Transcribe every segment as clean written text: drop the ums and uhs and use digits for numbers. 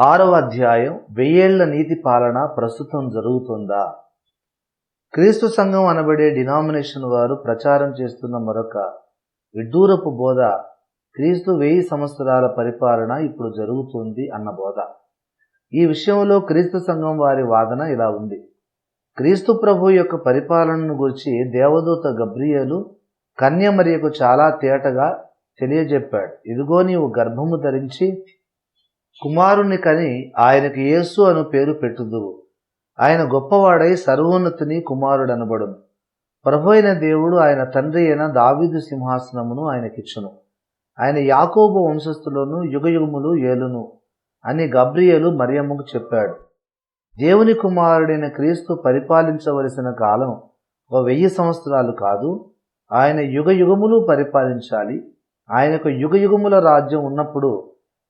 6వ అధ్యాయం 1000 నీతి పాలన ప్రస్తుతం జరుగుతుందా? క్రీస్తు సంఘం అనబడే డినామినేషన్ వారు ప్రచారం చేస్తున్న మరొక విడ్డూరపు బోధ క్రీస్తు 1000 సంవత్సరాల పరిపాలన ఇప్పుడు జరుగుతుంది అన్న బోధ. ఈ విషయంలో క్రీస్తు సంఘం వారి వాదన ఇలా ఉంది. క్రీస్తు ప్రభు యొక్క పరిపాలనను గురించి దేవదూత గబ్రియేలు కన్యమరియకు చాలా తేటగా తెలియజెప్పాడు. ఇదిగో నీవు గర్భము ధరించి కుమారుని కని ఆయనకు యేసు అను పేరు పెట్టుదువు. ఆయన గొప్పవాడై సర్వోన్నతుని కుమారుడనబడును. ప్రభు అయిన దేవుడు ఆయన తండ్రి అయిన దావీదు సింహాసనమును ఆయనకిచ్చును. ఆయన యాకోబు వంశస్థులను యుగయుగములు ఏలును అని గబ్రియేలు మరియమ్మకు చెప్పాడు. దేవుని కుమారుడైన క్రీస్తు పరిపాలించవలసిన కాలం 1000 సంవత్సరాలు కాదు, ఆయన యుగయుగములు పరిపాలించాలి. ఆయనకు యుగయుగముల రాజ్యం ఉన్నప్పుడు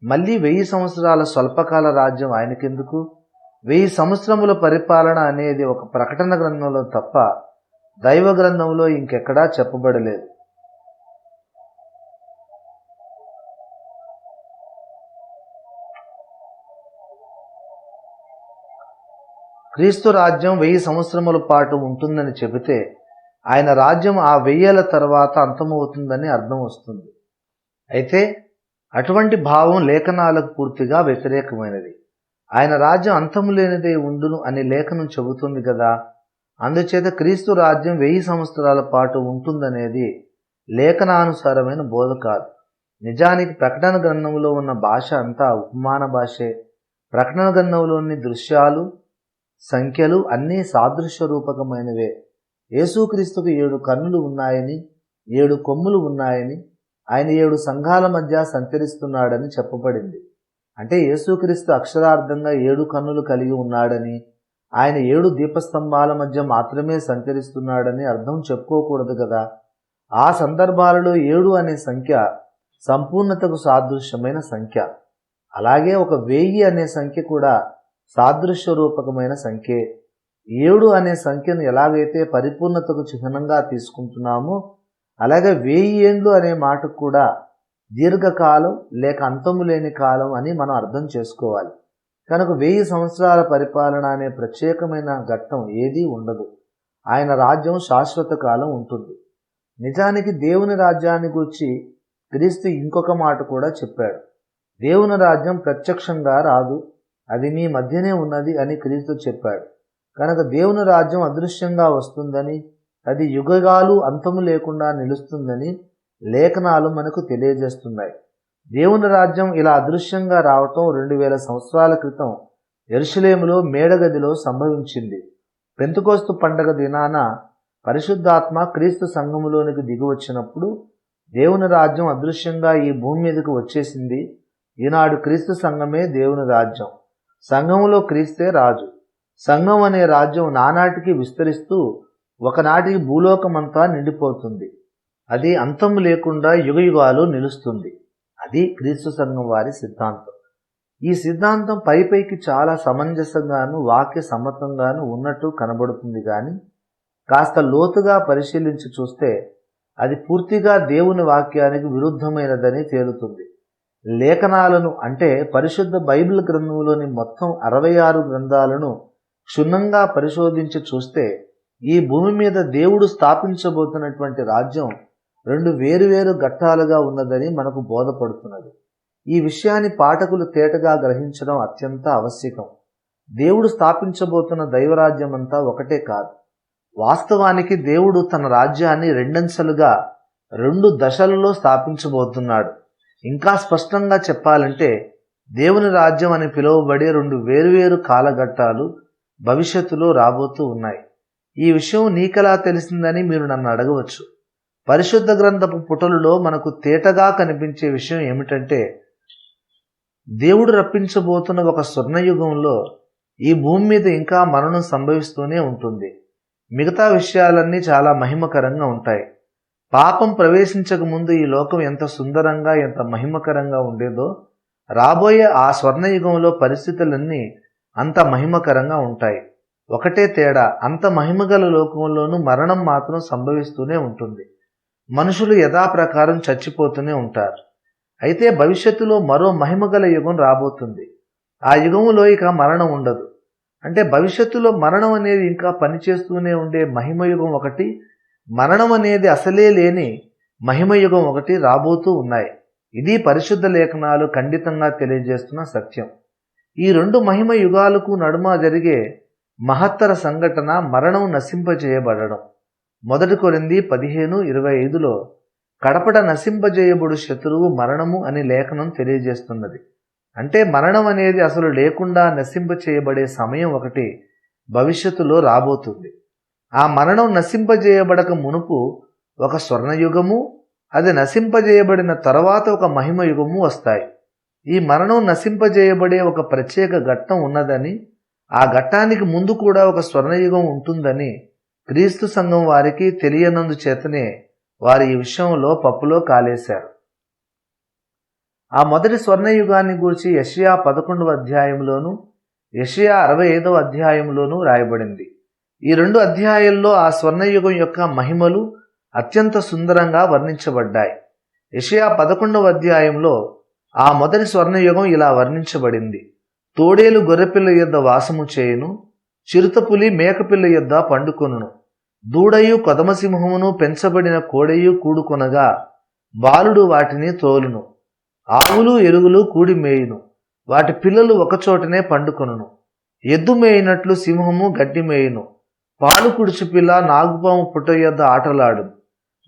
మళ్ళీ 1000 సంవత్సరాల స్వల్పకాల రాజ్యం ఆయనకెందుకు? 1000 సంవత్సరముల పరిపాలన అనేది ఒక ప్రకటన గ్రంథంలో తప్ప దైవ గ్రంథంలో ఇంకెక్కడా చెప్పబడలేదు. క్రీస్తు రాజ్యం 1000 సంవత్సరముల పాటు ఉంటుందని చెబితే ఆయన రాజ్యం ఆ 1000 తర్వాత అంతమవుతుందని అర్థం వస్తుంది. అయితే అటువంటి భావం లేఖనాలకు పూర్తిగా వ్యతిరేకమైనది. ఆయన రాజ్యం అంతము లేనిదే ఉండును అని లేఖనం చెబుతుంది కదా. అందుచేత క్రీస్తు రాజ్యం 1000 సంవత్సరాల పాటు ఉంటుందనేది లేఖనానుసారమైన బోధ కాదు. నిజానికి ప్రకటన గ్రంథంలో ఉన్న భాష అంతా ఉపమాన భాషే. ప్రకటన గ్రంథంలోని దృశ్యాలు, సంఖ్యలు అన్నీ సాదృశ్య రూపకమైనవే. యేసుక్రీస్తుకు 7 కన్నులు ఉన్నాయని, 7 కొమ్ములు ఉన్నాయని, ఆయన 7 సంఘాల మధ్య సంచరిస్తున్నాడని చెప్పబడింది. అంటే యేసుక్రీస్తు అక్షరార్థంగా 7 కన్నులు కలిగి ఉన్నాడని, ఆయన 7 దీపస్తంభాల మధ్య మాత్రమే సంచరిస్తున్నాడని అర్థం చెప్పుకోకూడదు కదా. ఆ సందర్భాలలో 7 అనే సంఖ్య సంపూర్ణతకు సాదృశ్యమైన సంఖ్య. అలాగే ఒక 1000 అనే సంఖ్య కూడా సాదృశ్య రూపకమైన సంఖ్యే. 7 అనే సంఖ్యను ఎలాగైతే పరిపూర్ణతకు చిహ్నంగా తీసుకుంటున్నామో అలాగే 1000 ఏండ్లు అనే మాటకు కూడా దీర్ఘకాలం లేక అంతము లేని కాలం అని మనం అర్థం చేసుకోవాలి. కనుక 1000 సంవత్సరాల పరిపాలన అనే ప్రత్యేకమైన ఘట్టం ఏదీ ఉండదు. ఆయన రాజ్యం శాశ్వత కాలం ఉంటుంది. నిజానికి దేవుని రాజ్యాన్ని గురించి క్రీస్తు ఇంకొక మాట కూడా చెప్పాడు. దేవుని రాజ్యం ప్రత్యక్షంగా రాదు, అది మీ మధ్యనే ఉన్నది అని క్రీస్తు చెప్పాడు. కనుక దేవుని రాజ్యం అదృశ్యంగా వస్తుందని, అది యుగాలు అంతము లేకుండా నిలుస్తుందని లేఖనాలు మనకు తెలియజేస్తున్నాయి. దేవుని రాజ్యం ఇలా అదృశ్యంగా రావటం 2000 సంవత్సరాల క్రితం యెరూషలేములో మేడగదిలో సంభవించింది. పెంతెకోస్తు పండగ దినాన పరిశుద్ధాత్మ క్రీస్తు సంఘములోనికి దిగివచ్చినప్పుడు దేవుని రాజ్యం అదృశ్యంగా ఈ భూమి మీదకు వచ్చేసింది. ఈనాడు క్రీస్తు సంఘమే దేవుని రాజ్యం. సంఘములో క్రీస్తే రాజు. సంఘం అనే రాజ్యం నానాటికి విస్తరిస్తూ ఒకనాటికి భూలోకమంతా నిండిపోతుంది. అది అంతము లేకుండా యుగయుగాలు నిలుస్తుంది. అది క్రీస్తు సంఘం వారి సిద్ధాంతం. ఈ సిద్ధాంతం పైకి చాలా సమంజసంగాను వాక్య సమ్మతంగాను ఉన్నట్టు కనబడుతుంది. కానీ కాస్త లోతుగా పరిశీలించి చూస్తే అది పూర్తిగా దేవుని వాక్యానికి విరుద్ధమైనదని తేలుతుంది. లేఖనాలను అంటే పరిశుద్ధ బైబిల్ గ్రంథంలోని మొత్తం 66 గ్రంథాలను క్షుణ్ణంగా పరిశోధించి చూస్తే ఈ భూమి మీద దేవుడు స్థాపించబోతున్నటువంటి రాజ్యం 2 వేరువేరు ఘట్టాలుగా ఉన్నదని మనకు బోధపడుతున్నది. ఈ విషయాన్ని పాఠకులు తేటగా గ్రహించడం అత్యంత ఆవశ్యకం. దేవుడు స్థాపించబోతున్న దైవరాజ్యం అంతా ఒకటే కాదు. వాస్తవానికి దేవుడు తన రాజ్యాన్ని 2 అంచెలుగా 2 దశలలో స్థాపించబోతున్నాడు. ఇంకా స్పష్టంగా చెప్పాలంటే దేవుని రాజ్యం అని పిలువబడే 2 వేరువేరు కాలఘట్టాలు భవిష్యత్తులో రాబోతూ ఉన్నాయి. ఈ విషయం నీకెలా తెలిసిందని మీరు నన్ను అడగవచ్చు. పరిశుద్ధ గ్రంథపు పుటలలో మనకు తేటగా కనిపించే విషయం ఏమిటంటే దేవుడు రప్పించబోతున్న ఒక స్వర్ణయుగంలో ఈ భూమి మీద ఇంకా మరణం సంభవిస్తూనే ఉంటుంది. మిగతా విషయాలన్నీ చాలా మహిమకరంగా ఉంటాయి. పాపం ప్రవేశించక ముందు ఈ లోకం ఎంత సుందరంగా ఎంత మహిమకరంగా ఉండేదో రాబోయే ఆ స్వర్ణయుగంలో పరిస్థితులన్నీ అంత మహిమకరంగా ఉంటాయి. ఒకటే తేడా, అంత మహిమగల లోకంలోనూ మరణం మాత్రం సంభవిస్తూనే ఉంటుంది. మనుషులు యథాప్రకారం చచ్చిపోతూనే ఉంటారు. అయితే భవిష్యత్తులో మరో మహిమగల యుగం రాబోతుంది. ఆ యుగములో ఇక మరణం ఉండదు. అంటే భవిష్యత్తులో మరణం అనేది ఇంకా పనిచేస్తూనే ఉండే మహిమయుగం ఒకటి, మరణం అనేది అసలే లేని మహిమయుగం ఒకటి రాబోతూ ఉన్నాయి. ఇది పరిశుద్ధ లేఖనాలు ఖండితంగా తెలియజేస్తున్న సత్యం. ఈ రెండు మహిమ యుగాలకు నడుమ జరిగే మహత్తర సంఘటన మరణం నశింపజేయబడడం. 1 కొరింథీ 15:25లో కడపట నశింపజేయబడు శత్రువు మరణము అని లేఖనం తెలియజేస్తున్నది. అంటే మరణం అనేది అసలు లేకుండా నశింపచేయబడే సమయం ఒకటి భవిష్యత్తులో రాబోతుంది. ఆ మరణం నశింపజేయబడక మునుపు ఒక స్వర్ణయుగము, అది నశింపజేయబడిన తర్వాత ఒక మహిమయుగము వస్తాయి. ఈ మరణం నశింపజేయబడే ఒక ప్రత్యేక ఘట్టం ఉన్నదని, ఆ ఘట్టానికి ముందు కూడా ఒక స్వర్ణయుగం ఉంటుందని క్రీస్తు సంఘం వారికి తెలియనందు చేతనే వారు ఈ విషయంలో పప్పులో కాలేశారు. ఆ మొదటి స్వర్ణయుగాన్ని గూర్చి యెషయా 11వ అధ్యాయంలోను, యెషయా 65వ అధ్యాయంలోనూ రాయబడింది. ఈ 2 అధ్యాయాల్లో ఆ స్వర్ణయుగం యొక్క మహిమలు అత్యంత సుందరంగా వర్ణించబడ్డాయి. యెషయా 11వ అధ్యాయంలో ఆ మొదటి స్వర్ణయుగం ఇలా వర్ణించబడింది. తోడేలు గొర్రెపిల్ల యొద్ద వాసము చేయును, చిరుతపులి మేకపిల్ల యొద్ద పండుకొనును, దూడయు కొదమసింహమును పెంచబడిన కోడెయు కూడుకొనగా బాలుడు వాటిని తోలును, ఆవులు ఎలుగులు కూడి మేయును, వాటి పిల్లలు ఒకచోటనే పండుకొనును, ఎద్దు మేయినట్లు సింహము గడ్డి మేయును, పాలు కుడిచి పిల్ల నాగుపాము పుట్ట యొద్ద ఆటలాడును.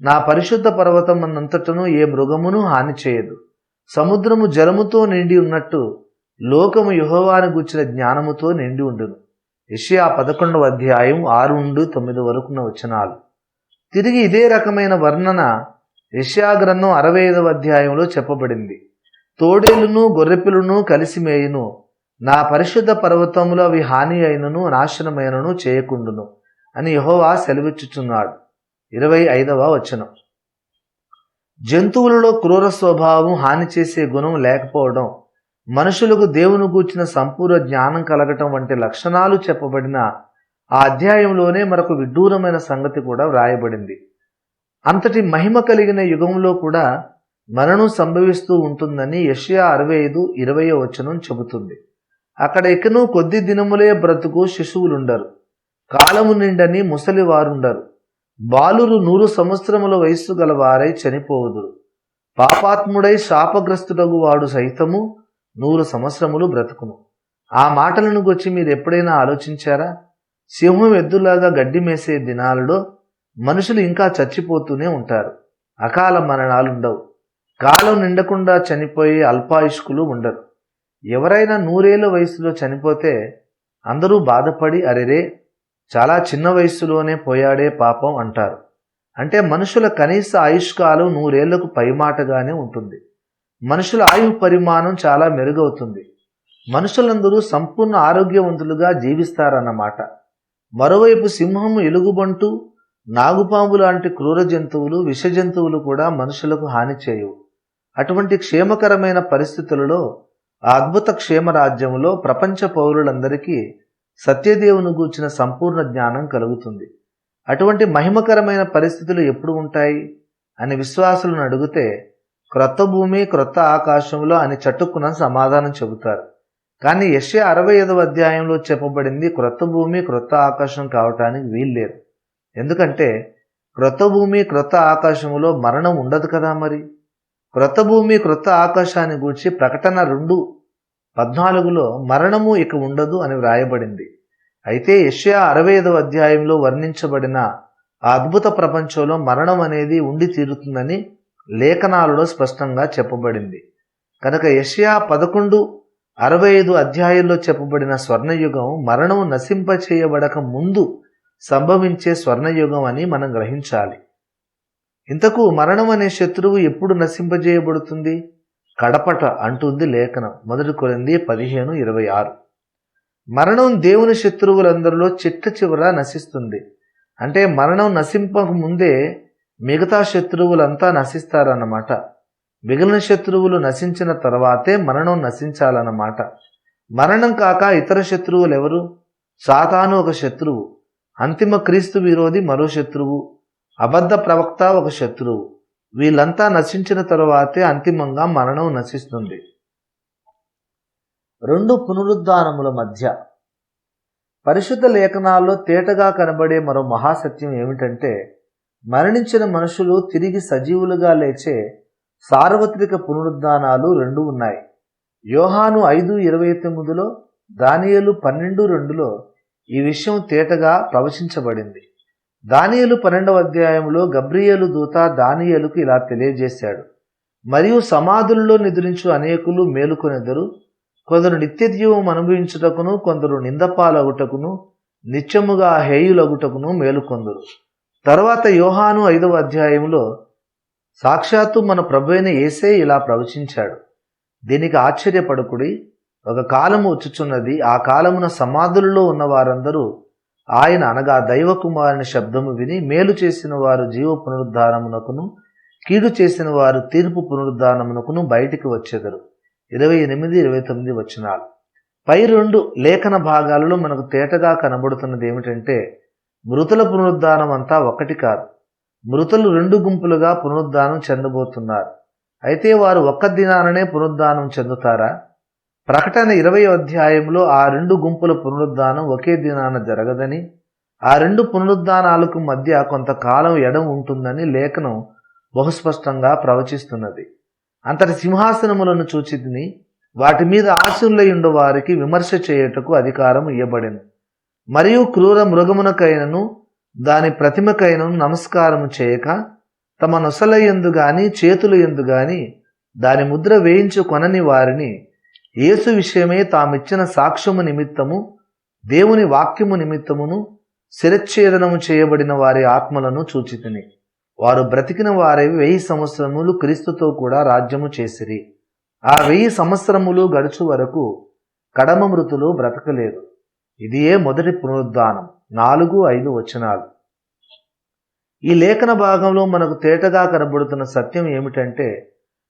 నా పరిశుద్ధ పర్వతమునంతటను ఏ మృగమును హాని చేయదు. సముద్రము జలముతో నిండి ఉన్నట్టు లోకము యెహోవాను గూర్చిన జ్ఞానముతో నిండి ఉండును. యెషయా 11వ అధ్యాయం 6-9 వరకున్న వచనాలు. తిరిగి ఇదే రకమైన వర్ణన యెషయా గ్రంథం 65వ అధ్యాయంలో చెప్పబడింది. తోడేలును గొర్రెపిల్లను కలిసి మేయును, నా పరిశుద్ధ పర్వతములో అవి హాని అయినను నాశనమైనను చేయకుండును అని యెహోవా సెలవిచ్చుచున్నాడు. 25వ వచనం. జంతువులలో క్రూర స్వభావం, హాని చేసే గుణం లేకపోవడం, మనుషులకు దేవుని గూర్చిన సంపూర్ణ జ్ఞానం కలగటం వంటి లక్షణాలు చెప్పబడిన ఆ అధ్యాయంలోనే మరొక విడ్డూరమైన సంగతి కూడా వ్రాయబడింది. అంతటి మహిమ కలిగిన యుగంలో కూడా మరణం సంభవిస్తూ ఉంటుందని యెషయా 65:20వ వచనం చెబుతుంది. అక్కడ ఇకను కొద్ది దినములే బ్రతుకు శిశువులుండరు, కాలము నిండని ముసలివారుండరు, బాలురు 100 సంవత్సరముల వయస్సు గల వారై చనిపోవుదురు, పాపాత్ముడై శాపగ్రస్తుడగు వాడు సైతము 100 సంవత్సరములు బ్రతుకును. ఆ మాటలను గురించి మీరు ఎప్పుడైనా ఆలోచించారా? సింహం ఎద్దులాగా గడ్డి మేసే దినాలలో మనుషులు ఇంకా చచ్చిపోతూనే ఉంటారు. అకాల మరణాలుండవు. కాలం నిండకుండా చనిపోయే అల్పాయుష్కులు ఉండరు. ఎవరైనా 100 ఏళ్ల వయసులో చనిపోతే అందరూ బాధపడి అరెరే చాలా చిన్న వయస్సులోనే పోయాడే పాపం అంటారు. అంటే మనుషుల కనీస ఆయుష్కాలం 100 ఏళ్లకు పైమాటగానే ఉంటుంది. మనుషుల ఆయు పరిమాణం చాలా మెరుగవుతుంది. మనుషులందరూ సంపూర్ణ ఆరోగ్యవంతులుగా జీవిస్తారన్నమాట. మరోవైపు సింహము, ఎలుగుబంటు, నాగుపాము లాంటి క్రూర జంతువులు, విష జంతువులు కూడా మనుషులకు హాని చేయవు. అటువంటి క్షేమకరమైన పరిస్థితులలో ఆ అద్భుత క్షేమరాజ్యంలో ప్రపంచ పౌరులందరికీ సత్యదేవుని గూర్చిన సంపూర్ణ జ్ఞానం కలుగుతుంది. అటువంటి మహిమకరమైన పరిస్థితులు ఎప్పుడు ఉంటాయి అని విశ్వాసులను అడిగితే క్రొత్త భూమి క్రొత్త ఆకాశంలో అని చటుక్కున సమాధానం చెబుతారు. కానీ యెషయా 65వ అధ్యాయంలో చెప్పబడింది క్రొత్త భూమి క్రొత్త ఆకాశం కావటానికి వీల్లేదు. ఎందుకంటే క్రొత్త భూమి క్రొత్త ఆకాశములో మరణం ఉండదు కదా. మరి క్రొత్త భూమి క్రొత్త ఆకాశాన్ని గూర్చి ప్రకటన 2:14లో మరణము ఇక ఉండదు అని వ్రాయబడింది. అయితే యెషయా 65వ అధ్యాయంలో వర్ణించబడిన ఆ అద్భుత ప్రపంచంలో మరణం అనేది ఉండి తీరుతుందని లేఖనాలలో స్పష్టంగా చెప్పబడింది. కనుక యెషయా 11:65 అధ్యాయంలో చెప్పబడిన స్వర్ణయుగం మరణం నశింపచేయబడక ముందు సంభవించే స్వర్ణయుగం అని మనం గ్రహించాలి. ఇంతకు మరణం అనే శత్రువు ఎప్పుడు నశింపజేయబడుతుంది? కడపట అంటుంది లేఖనం. 1 కొరింథీ 15:26. మరణం దేవుని శత్రువులందరిలో చిట్ట చివర నశిస్తుంది. అంటే మరణం నశింపక ముందే మిగతా శత్రువులంతా నశిస్తారన్నమాట. మిగిలిన శత్రువులు నశించిన తర్వాతే మరణం నశించాలన్నమాట. మరణం కాక ఇతర శత్రువులు ఎవరు? సాతాను ఒక శత్రువు, అంతిమ క్రీస్తు విరోధి మరో శత్రువు, అబద్ధ ప్రవక్త ఒక శత్రువు. వీళ్ళంతా నశించిన తరువాతే అంతిమంగా మరణం నశిస్తుంది. రెండు పునరుద్ధానముల మధ్య. పరిశుద్ధ లేఖనాల్లో తేటగా కనబడే మరో మహాసత్యం ఏమిటంటే, మరణించిన మనుషులు తిరిగి సజీవులుగా లేచే సార్వత్రిక పునరుద్ధానాలు రెండు ఉన్నాయి. యోహాను 5:29లో, దానియేలు 12:2లో ఈ విషయం తేటగా ప్రవచించబడింది. దానియేలు 12వ అధ్యాయంలో గబ్రియేలు దూత దానియేలుకు ఇలా తెలియజేశాడు: మరియు సమాధులలో నిద్రించు అనేకులు మేలుకొనెదరు, కొందరు నిత్యజీవం అనుభవించుటకును, కొందరు నిందపాలగుటకును, నిత్యముగా హేయులగుటకును మేలుకొందురు. తర్వాత యోహాను 5వ అధ్యాయంలో సాక్షాత్తు మన ప్రభువైన యేసే ఇలా ప్రవచించాడు: దీనికి ఆశ్చర్యపడకుడి, ఒక కాలము వచ్చుచున్నది, ఆ కాలమున సమాధులలో ఉన్న వారందరూ ఆయన అనగా దైవకుమారుని శబ్దము విని, మేలు చేసిన వారు జీవ పునరుద్ధానమునకును, కీడు చేసిన వారు తీర్పు పునరుద్ధానమునకును బయటికి వచ్చెదరు. 28-29 వచనాలు. పై రెండు లేఖన భాగాలలో మనకు తేటగా కనబడుతున్నది ఏమిటంటే, మృతుల పునరుద్ధానం అంతా ఒకటి కాదు. మృతులు రెండు గుంపులుగా పునరుద్ధానం చెందబోతున్నారు. అయితే వారు ఒక్క దినాననే పునరుద్ధానం చెందుతారా? ప్రకటన 20వ అధ్యాయంలో ఆ రెండు గుంపుల పునరుద్ధానం ఒకే దినాన జరగదని, ఆ రెండు పునరుద్ధానాలకు మధ్య కొంతకాలం ఎడం ఉంటుందని లేఖనం బహుస్పష్టంగా ప్రవచిస్తున్నది. అంతటి సింహాసనములను చూచితిని, వాటి మీద ఆశీనులయుండు వారికి విమర్శ చేయుటకు అధికారం ఇయ్యబడెను. మరియు క్రూర మృగమునకైనను దాని ప్రతిమకైనను నమస్కారము చేయక, తమ నొసలయందు గాని చేతుల యందు గాని దాని ముద్ర వేయించు కొనని వారిని యేసు విషయమే తామిచ్చిన సాక్ష్యము నిమిత్తము, దేవుని వాక్యము నిమిత్తమును శిరచ్ఛేదనము చేయబడిన వారి ఆత్మలను చూచితిని. వారు బ్రతికిన వారై 1000 సంవత్సరములు క్రీస్తుతో కూడా రాజ్యము చేసిరి. ఆ 1000 సంవత్సరములు గడుచు వరకు కడమ మృతులు బ్రతకలేదు. ఇదియే మొదటి పునరుద్ధానం. 4-5 వచనాలు. ఈ లేఖన భాగంలో మనకు తేటగా కనబడుతున్న సత్యం ఏమిటంటే,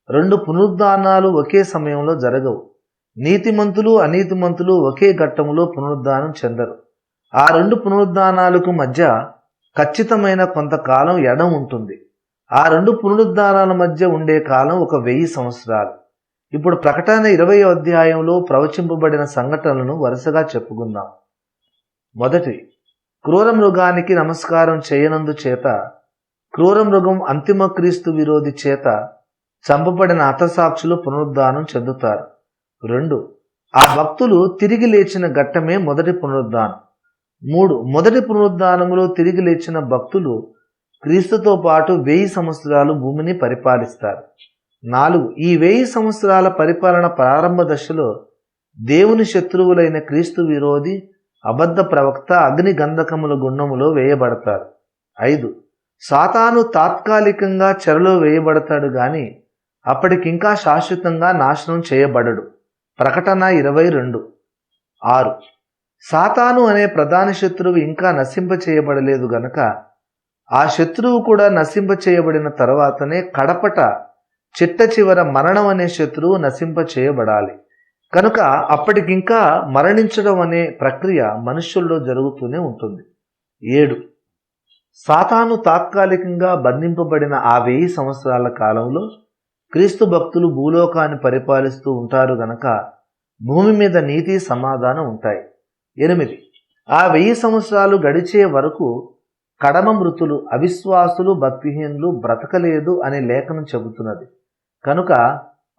రెండు పునరుద్ధానాలు ఒకే సమయంలో జరగవు. నీతిమంతులు అనీతిమంతులు ఒకే ఘట్టములో పునరుద్ధానం చెందరు. ఆ రెండు పునరుద్ధానాలకు మధ్య ఖచ్చితమైన కొంతకాలం ఎడం ఉంటుంది. ఆ రెండు పునరుద్ధానాల మధ్య ఉండే కాలం ఒక 1000 సంవత్సరాలు. ఇప్పుడు ప్రకటన 20వ అధ్యాయంలో ప్రవచింపబడిన సంఘటనలను వరుసగా చెప్పుకుందాం. మొదటి, క్రూర మృగానికి నమస్కారం చేయనందు చేత క్రూర మృగం అంతిమ క్రీస్తు విరోధి చేత చంపబడిన హతసాక్షులు పునరుద్ధానం చెందుతారు. 2, ఆ భక్తులు తిరిగి లేచిన ఘట్టమే మొదటి పునరుద్ధానం. 3, మొదటి పునరుద్ధానములో తిరిగి లేచిన భక్తులు క్రీస్తుతో పాటు 1000 సంవత్సరాలు భూమిని పరిపాలిస్తారు. 4, ఈ 1000 సంవత్సరాల పరిపాలన ప్రారంభ దశలో దేవుని శత్రువులైన క్రీస్తు విరోధి, అబద్ధ ప్రవక్త అగ్ని గంధకముల గుండములో వేయబడతారు. 5, సాతాను తాత్కాలికంగా చెరలో వేయబడతాడు గాని అప్పటికింకా శాశ్వతంగా నాశనం చేయబడడు. ప్రకటన 22. 6, సాతాను అనే ప్రధాన శత్రువు ఇంకా నశింపచేయబడలేదు గనక ఆ శత్రువు కూడా నశింపచేయబడిన తర్వాతనే కడపట చిట్ట చివర మరణం అనే శత్రువు నశింపచేయబడాలి. కనుక అప్పటికింకా మరణించడం అనే ప్రక్రియ మనుష్యుల్లో జరుగుతూనే ఉంటుంది. 7, సాతాను తాత్కాలికంగా బంధింపబడిన ఆ 1000 సంవత్సరాల కాలంలో క్రీస్తు భక్తులు భూలోకాన్ని పరిపాలిస్తూ ఉంటారు గనక భూమి మీద నీతి సమాధానం ఉంటాయి. 8, ఆ 1000 సంవత్సరాలు గడిచే వరకు కడమ మృతులు, అవిశ్వాసులు, భక్తిహీనులు బ్రతకలేదు అనే లేఖనం చెబుతున్నది. కనుక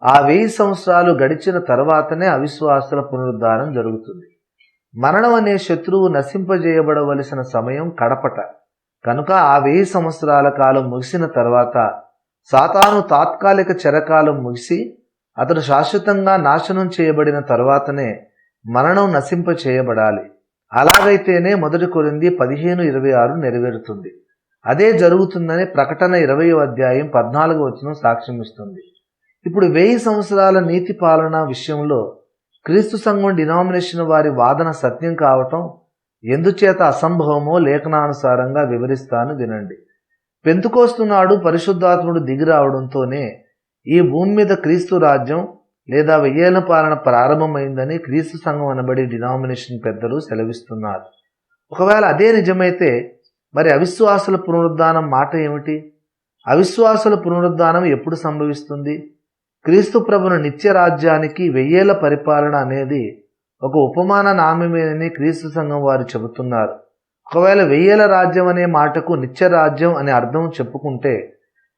ఆ 1000 సంవత్సరాలు గడిచిన తర్వాతనే అవిశ్వాసుల పునరుద్ధానం జరుగుతుంది. మరణం అనే శత్రువు నశింపజేయబడవలసిన సమయం కడపట. కనుక ఆ 1000 సంవత్సరాల కాలం ముగిసిన తర్వాత సాతాను తాత్కాలిక చెరకాలం ముగిసి అతడు శాశ్వతంగా నాశనం చేయబడిన తర్వాతనే మరణం నశింపచేయబడాలి. అలాగైతేనే 1 కొరింథీ 15:26 నెరవేరుతుంది. అదే జరుగుతుందని ప్రకటన 20వ అధ్యాయం 14వ వచనం సాక్ష్యం ఇస్తుంది. ఇప్పుడు 1000 సంవత్సరాల నీతి పాలన విషయంలో క్రీస్తు సంఘం డినామినేషన్ వారి వాదన సత్యం కావటం ఎందుచేత అసంభవమో లేఖనానుసారంగా వివరిస్తాను వినండి. పెంతుకోస్తు నాడు పరిశుద్ధాత్ముడు దిగిరావడంతోనే ఈ భూమి మీద క్రీస్తు రాజ్యం లేదా 1000 ఏళ్ల పాలన ప్రారంభమైందని క్రీస్తు సంఘం అనబడి డినామినేషన్ పెద్దలు సెలవిస్తున్నారు. ఒకవేళ అదే నిజమైతే మరి అవిశ్వాసుల పునరుద్ధానం మాట ఏమిటి? అవిశ్వాసుల పునరుద్ధానం ఎప్పుడు సంభవిస్తుంది? క్రీస్తు ప్రభును నిత్య రాజ్యానికి 1000 పరిపాలన అనేది ఒక ఉపమాన నామమేనని క్రీస్తు సంఘం వారు చెబుతున్నారు. ఒకవేళ 1000 రాజ్యం అనే మాటకు నిత్య రాజ్యం అనే అర్థం చెప్పుకుంటే,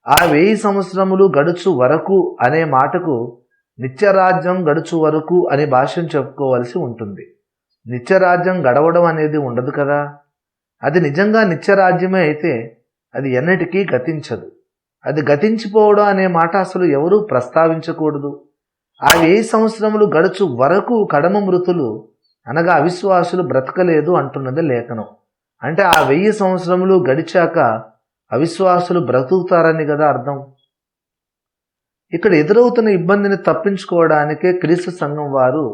ఆ 1000 సంవత్సరములు గడుచు వరకు అనే మాటకు నిత్య రాజ్యం గడుచు వరకు అని భాష్యం చెప్పుకోవలసి ఉంటుంది. నిత్య రాజ్యం గడవడం అనేది ఉండదు కదా. అది నిజంగా నిత్య రాజ్యమే అయితే అది ఎన్నటికీ గతించదు. అది గతించిపోవడం అనే మాట అసలు ఎవరూ ప్రస్తావించకూడదు. ఆ 1000 సంవత్సరములు గడుచు వరకు కడమ మృతులు అనగా అవిశ్వాసులు బ్రతకలేదు అంటున్నది లేఖనం. అంటే ఆ 1000 సంవత్సరములు గడిచాక అవిశ్వాసులు బ్రతుకుతారని కదా అర్థం. ఇక్కడ ఎదురవుతున్న ఇబ్బందిని తప్పించుకోవడానికే క్రీస్తు సంఘం వారు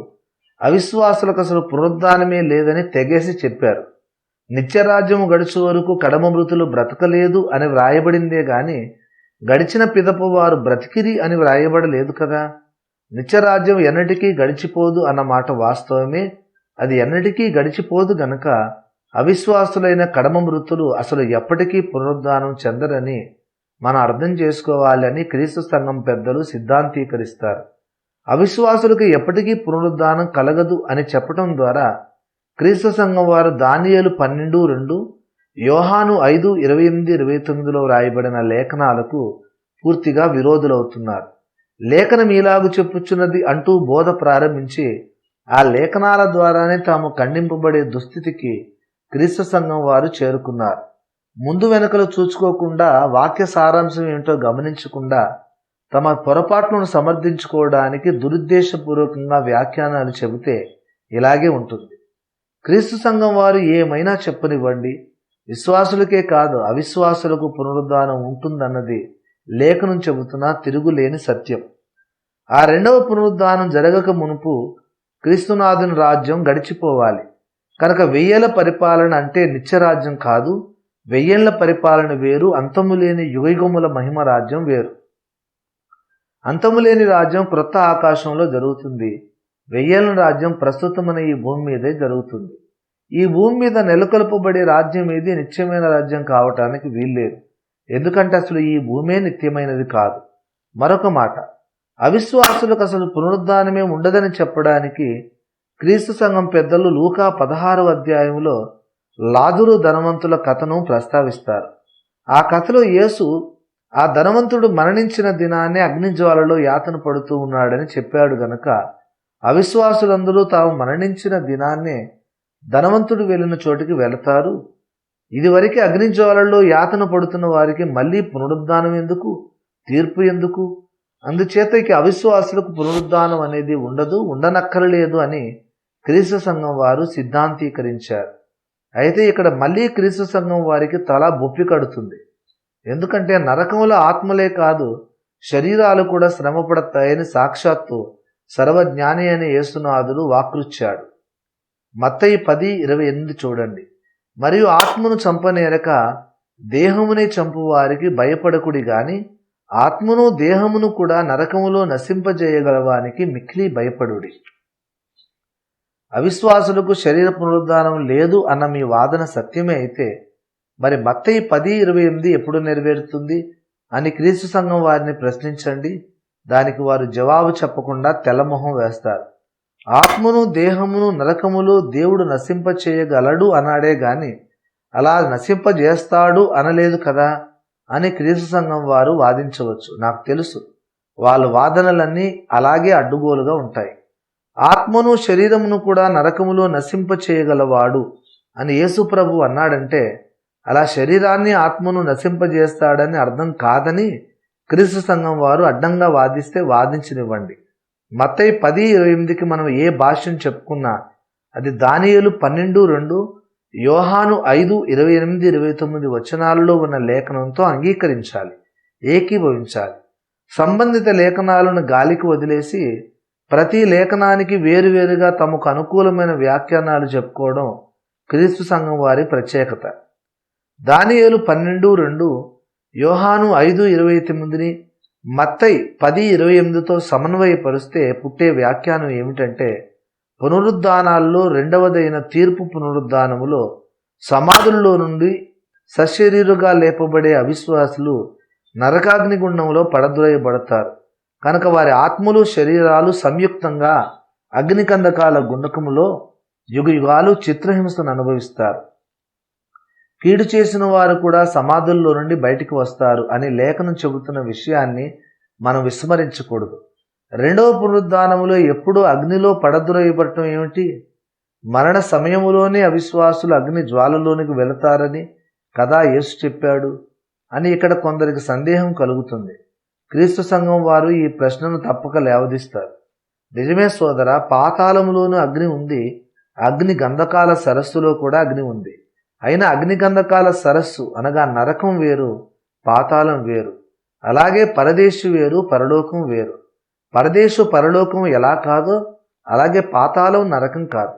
అవిశ్వాసులకు అసలు పునరుద్ధానమే లేదని తెగేసి చెప్పారు. నిత్యరాజ్యము గడుచు వరకు కడమ మృతులు బ్రతకలేదు అని వ్రాయబడిందే గాని గడిచిన పిదపు వారు బ్రతికిరి అని వ్రాయబడలేదు కదా. నిత్యరాజ్యం ఎన్నటికీ గడిచిపోదు అన్న మాట వాస్తవమే. అది ఎన్నటికీ గడిచిపోదు గనక అవిశ్వాసులైన కడమ మృతులు అసలు ఎప్పటికీ పునరుద్ధానం చెందరని మనం అర్థం చేసుకోవాలని క్రీస్తు సంఘం పెద్దలు సిద్ధాంతీకరిస్తారు. అవిశ్వాసులకు ఎప్పటికీ పునరుద్ధానం కలగదు అని చెప్పడం ద్వారా క్రీస్తు సంఘం వారు దానియేలు 12:2, యోహాను 5:28-29లో వ్రాయబడిన లేఖనాలకు పూర్తిగా విరోధులవుతున్నారు. లేఖనం ఇలాగు చెప్పుచున్నది అంటూ బోధ ప్రారంభించి ఆ లేఖనాల ద్వారానే తాము ఖండింపబడే దుస్థితికి క్రీస్తు సంఘం వారు చేరుకున్నారు. ముందు వెనుకలు చూసుకోకుండా, వాక్య సారాంశం ఏమిటో గమనించకుండా తమ పొరపాట్లను సమర్థించుకోవడానికి దురుద్దేశపూర్వకంగా వ్యాఖ్యానాలు చెబితే ఇలాగే ఉంటుంది. క్రీస్తు సంఘం వారు ఏమైనా చెప్పనివ్వండి, విశ్వాసులకే కాదు అవిశ్వాసులకు పునరుద్ధానం ఉంటుందన్నది లేఖనం చెబుతున్నా తిరుగులేని సత్యం. ఆ రెండవ పునరుద్ధానం జరగక మునుపు క్రీస్తునాథుని రాజ్యం గడిచిపోవాలి కనుక 1000 పరిపాలన అంటే నిత్యరాజ్యం కాదు. 1000 పరిపాలన వేరు, అంతములేని యుగయుగముల మహిమ రాజ్యం వేరు. అంతములేని రాజ్యం క్రొత్త ఆకాశంలో జరుగుతుంది. 1000 రాజ్యం ప్రస్తుతమైన ఈ భూమి మీదే జరుగుతుంది. ఈ భూమి మీద నెలకొల్పబడే రాజ్యం ఏది నిత్యమైన రాజ్యం కావటానికి వీల్లేదు. ఎందుకంటే అసలు ఈ భూమే నిత్యమైనది కాదు. మరొక మాట, అవిశ్వాసులకు అసలు పునరుద్ధానమే ఉండదని చెప్పడానికి క్రీస్తు సంఘం పెద్దలు లూకా 16వ అధ్యాయంలో లాజరు ధనవంతుల కథను ప్రస్తావిస్తారు. ఆ కథలో యేసు ఆ ధనవంతుడు మరణించిన దినాన్నే అగ్నిజ్వాలలో యాతన పడుతూ ఉన్నాడని చెప్పాడు గనక అవిశ్వాసులందరూ తాము మరణించిన దినాన్నే ధనవంతుడు వెళ్ళిన చోటికి వెళతారు. ఇదివరకు అగ్నిజ్వాలలో యాతన పడుతున్న వారికి మళ్ళీ పునరుద్ధానం ఎందుకు, తీర్పు ఎందుకు? అందుచేత ఇక అవిశ్వాసులకు పునరుద్ధానం అనేది ఉండదు, ఉండనక్కరలేదు అని క్రీస్తు సంఘం వారు సిద్ధాంతీకరించారు. అయితే ఇక్కడ మళ్ళీ క్రీస్తు సంఘం వారికి తల బొప్పి కడుతుంది. ఎందుకంటే నరకంలో ఆత్మలే కాదు శరీరాలు కూడా శ్రమపడతాయని సాక్షాత్తు సర్వజ్ఞాని అని యేసునాథుడు వాక్రుచ్చాడు. మత్తయి 10:28 చూడండి. మరియు ఆత్మను చంపనేరక దేహమునే చంపు వారికి భయపడకుడి గాని ఆత్మను దేహమును కూడా నరకములో నశింపజేయగలవానికి మిక్కిలి భయపడుడి. అవిశ్వాసులకు శరీర పునరుద్ధానం లేదు అన్న మీ వాదన సత్యమే అయితే మరి మత్తయి 10:28 ఎప్పుడు నెరవేరుతుంది అని క్రీస్తు సంఘం వారిని ప్రశ్నించండి. దానికి వారు జవాబు చెప్పకుండా తెల్లమొహం వేస్తారు. ఆత్మను దేహమును నరకములో దేవుడు నశింపచేయగలడు అన్నాడే గాని అలా నశింపజేస్తాడు అనలేదు కదా అని క్రీస్తు సంఘం వారు వాదించవచ్చు. నాకు తెలుసు వాళ్ళ వాదనలన్నీ అలాగే అడ్డుగోలుగా ఉంటాయి. ఆత్మను శరీరమును కూడా నరకములో నశింపచేయగలవాడు అని యేసు ప్రభు అన్నాడంటే అలా శరీరాన్ని ఆత్మను నశింపజేస్తాడని అర్థం కాదని క్రీస్తు సంఘం వారు అడ్డంగా వాదిస్తే వాదించనివ్వండి. మత్తయి 10:28కి మనం ఏ భాష్యం చెప్పుకున్నా అది దానియేలు 12:2, యోహాను 5:28-29 వచనాలలో ఉన్న లేఖనంతో అంగీకరించాలి, ఏకీభవించాలి. సంబంధిత లేఖనాలను గాలికి వదిలేసి ప్రతి లేఖనానికి వేరువేరుగా తమకు అనుకూలమైన వ్యాఖ్యానాలు చెప్పుకోవడం క్రీస్తు సంఘం వారి ప్రత్యేకత. దానియేలు 12:2, యోహాను 5:29ని మత్తయి 10:28తో సమన్వయపరిస్తే పుట్టే వ్యాఖ్యానం ఏమిటంటే పునరుద్ధానాల్లో రెండవదైన తీర్పు పునరుద్ధానములో సమాధుల్లో నుండి సశరీరుగా లేపబడే అవిశ్వాసులు నరకాగ్నిగుండంలో పడద్రోయబడతారు. కనుక వారి ఆత్మలు శరీరాలు సంయుక్తంగా అగ్నికందకాల గుండకములో యుగయుగాలు చిత్రహింసను అనుభవిస్తారు. కీడు చేసిన వారు కూడా సమాధుల్లో నుండి బయటికి వస్తారు అని లేఖనం చెబుతున్న విషయాన్ని మనం విస్మరించకూడదు. రెండవ పునరుద్ధానములో ఎప్పుడూ అగ్నిలో పడద్రోయబడటం ఏమిటి? మరణ సమయములోనే అవిశ్వాసులు అగ్ని జ్వాలలోనికి వెళతారని కదా యేసు చెప్పాడు అని ఇక్కడ కొందరికి సందేహం కలుగుతుంది. క్రీస్తు సంఘం వారు ఈ ప్రశ్నను తప్పక లేవదీస్తారు. నిజమే సోదర, పాతాళములోనూ అగ్ని ఉంది, అగ్ని గంధకాల సరస్సులో కూడా అగ్ని ఉంది. అయినా అగ్ని గంధకాల సరస్సు అనగా నరకం వేరు, పాతాళం వేరు. అలాగే పరదేశు వేరు, పరలోకం వేరు. పరదేశు పరలోకం ఎలా కాదో అలాగే పాతాళం నరకం కాదు.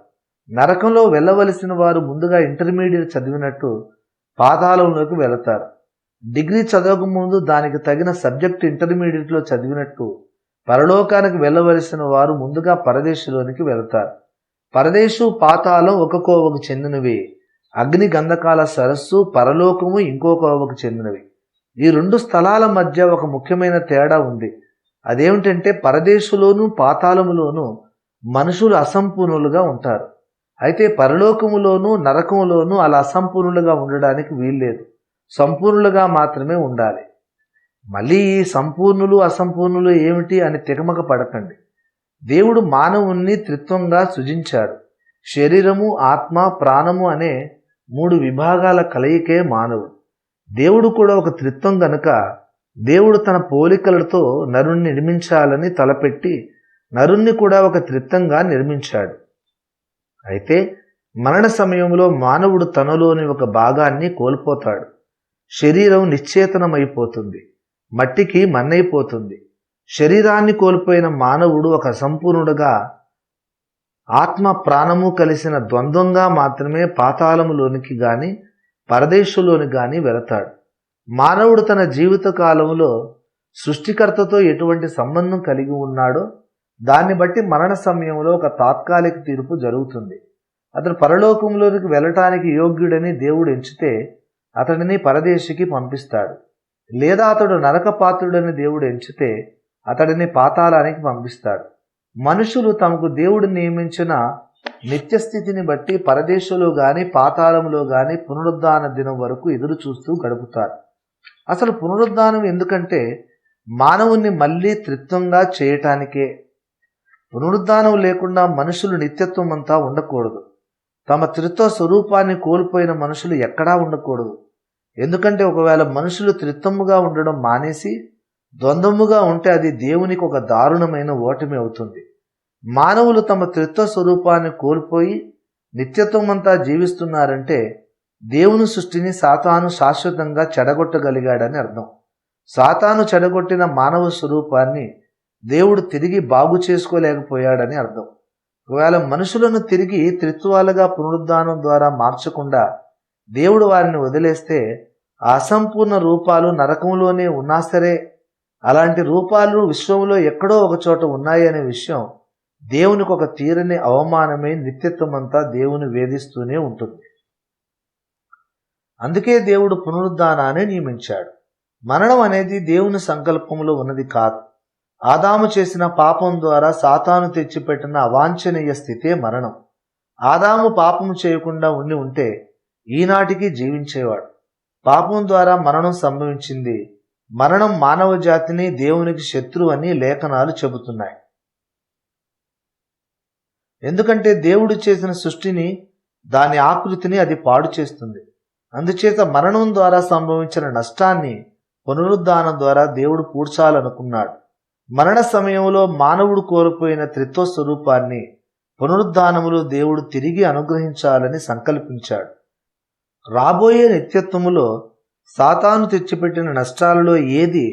నరకంలో వెళ్ళవలసిన వారు ముందుగా ఇంటర్మీడియట్ చదివినట్టు పాతాళంలోకి వెళతారు. డిగ్రీ చదవక ముందు దానికి తగిన సబ్జెక్ట్ ఇంటర్మీడియట్లో చదివినట్టు పరలోకానికి వెళ్ళవలసిన వారు ముందుగా పరదేశులోనికి వెళతారు. పరదేశు పాతాళం ఒక కోవకు చెందినవి. అగ్ని గంధకాల సరస్సు పరలోకము ఇంకో కోవకు చెందినవి. ఈ రెండు స్థలాల మధ్య ఒక ముఖ్యమైన తేడా ఉంది. అదేమిటంటే పరదేశులోను పాతాళములోను మనుషులు అసంపూర్ణులుగా ఉంటారు. అయితే పరలోకములోను నరకములోను అలా అసంపూర్ణులుగా ఉండడానికి వీల్లేదు, సంపూర్ణులుగా మాత్రమే ఉండాలి. మళ్ళీ ఈ సంపూర్ణులు అసంపూర్ణులు ఏమిటి అని తికమక పడకండి. దేవుడు మానవుణ్ణి త్రిత్వంగా సృజించాడు. శరీరము, ఆత్మ, ప్రాణము అనే 3 విభాగాల కలయికే మానవుడు. దేవుడు కూడా ఒక త్రిత్వం గనుక దేవుడు తన పోలికలతో నరుణ్ణి నిర్మించాలని తలపెట్టి నరుణ్ణి కూడా ఒక త్రిత్వంగా నిర్మించాడు. అయితే మరణ సమయంలో మానవుడు తనలోని ఒక భాగాన్ని కోల్పోతాడు. శరీరం నిశ్చేతనమైపోతుంది, మట్టికి మన్నైపోతుంది. శరీరాన్ని కోల్పోయిన మానవుడు ఒక అసంపూర్ణుడుగా ఆత్మ ప్రాణము కలిసిన ద్వంద్వంగా మాత్రమే పాతాళములోనికి గాని పరదేశంలోని గాని వెళతాడు. మానవుడు తన జీవిత కాలంలో సృష్టికర్తతో ఎటువంటి సంబంధం కలిగి ఉన్నాడో దాన్ని బట్టి మరణ సమయంలో ఒక తాత్కాలిక తీర్పు జరుగుతుంది. అతడు పరలోకంలోనికి వెళ్ళటానికి యోగ్యుడని దేవుడు ఎంచితే అతడిని పరదేశికి పంపిస్తాడు. లేదా అతడు నరకపాత్రుడని దేవుడు ఎంచితే అతడిని పాతాళానికి పంపిస్తాడు. మనుషులు తమకు దేవుడు నియమించిన నిత్యస్థితిని బట్టి పరదేశంలో గాని పాతాళంలో గాని పునరుద్ధాన దినం వరకు ఎదురు చూస్తూ గడుపుతారు. అసలు పునరుద్ధానం ఎందుకంటే మానవుణ్ణి మళ్ళీ త్రిత్వంగా చేయటానికే. పునరుద్ధానం లేకుండా మనుషులు నిత్యత్వం అంతా ఉండకూడదు. తమ త్రిత్వ స్వరూపాన్ని కోల్పోయిన మనుషులు ఎక్కడా ఉండకూడదు. ఎందుకంటే ఒకవేళ మనుషులు త్రిత్వముగా ఉండడం మానేసి ద్వంద్వముగా ఉంటే అది దేవునికి ఒక దారుణమైన ఓటమి అవుతుంది. మానవులు తమ త్రిత్వ స్వరూపాన్ని కోల్పోయి నిత్యత్వం అంతా జీవిస్తున్నారంటే దేవుని సృష్టిని సాతాను శాశ్వతంగా చెడగొట్టగలిగాడని అర్థం. సాతాను చెడగొట్టిన మానవ స్వరూపాన్ని దేవుడు తిరిగి బాగు చేసుకోలేకపోయాడని అర్థం. ఒకవేళ మనుషులను తిరిగి త్రిత్వాలుగా పునరుద్ధానం ద్వారా మార్చకుండా దేవుడు వారిని వదిలేస్తే ఆ అసంపూర్ణ రూపాలు నరకంలోనే ఉన్నా సరే అలాంటి రూపాలు విశ్వంలో ఎక్కడో ఒక చోట ఉన్నాయి అనే విషయం దేవునికి ఒక తీరని అవమానమే. నిత్యత్వం అంతా దేవుని వేధిస్తూనే ఉంటుంది. అందుకే దేవుడు పునరుద్ధానాన్ని నియమించాడు. మరణం అనేది దేవుని సంకల్పంలో ఉన్నది కాదు. ఆదాము చేసిన పాపం ద్వారా సాతాను తెచ్చిపెట్టిన అవాంఛనీయ స్థితే మరణం. ఆదాము పాపం చేయకుండా ఉంటే ఈనాటికి జీవించేవాడు. పాపం ద్వారా మరణం సంభవించింది. మరణం మానవ జాతిని దేవునికి శత్రువు అని లేఖనాలు చెబుతున్నాయి. ఎందుకంటే దేవుడు చేసిన సృష్టిని, దాని ఆకృతిని అది పాడు చేస్తుంది. అందుచేత మరణం ద్వారా సంభవించిన నష్టాన్ని పునరుద్ధానం ద్వారా దేవుడు పూడ్చాలనుకున్నాడు. మరణ సమయంలో మానవుడు కోల్పోయిన త్రిత్వ స్వరూపాన్ని పునరుద్ధానములో దేవుడు తిరిగి అనుగ్రహించాలని సంకల్పించాడు. రాబోయే నిత్యత్వములో సాతాను తెచ్చిపెట్టిన నష్టాలలో ఏది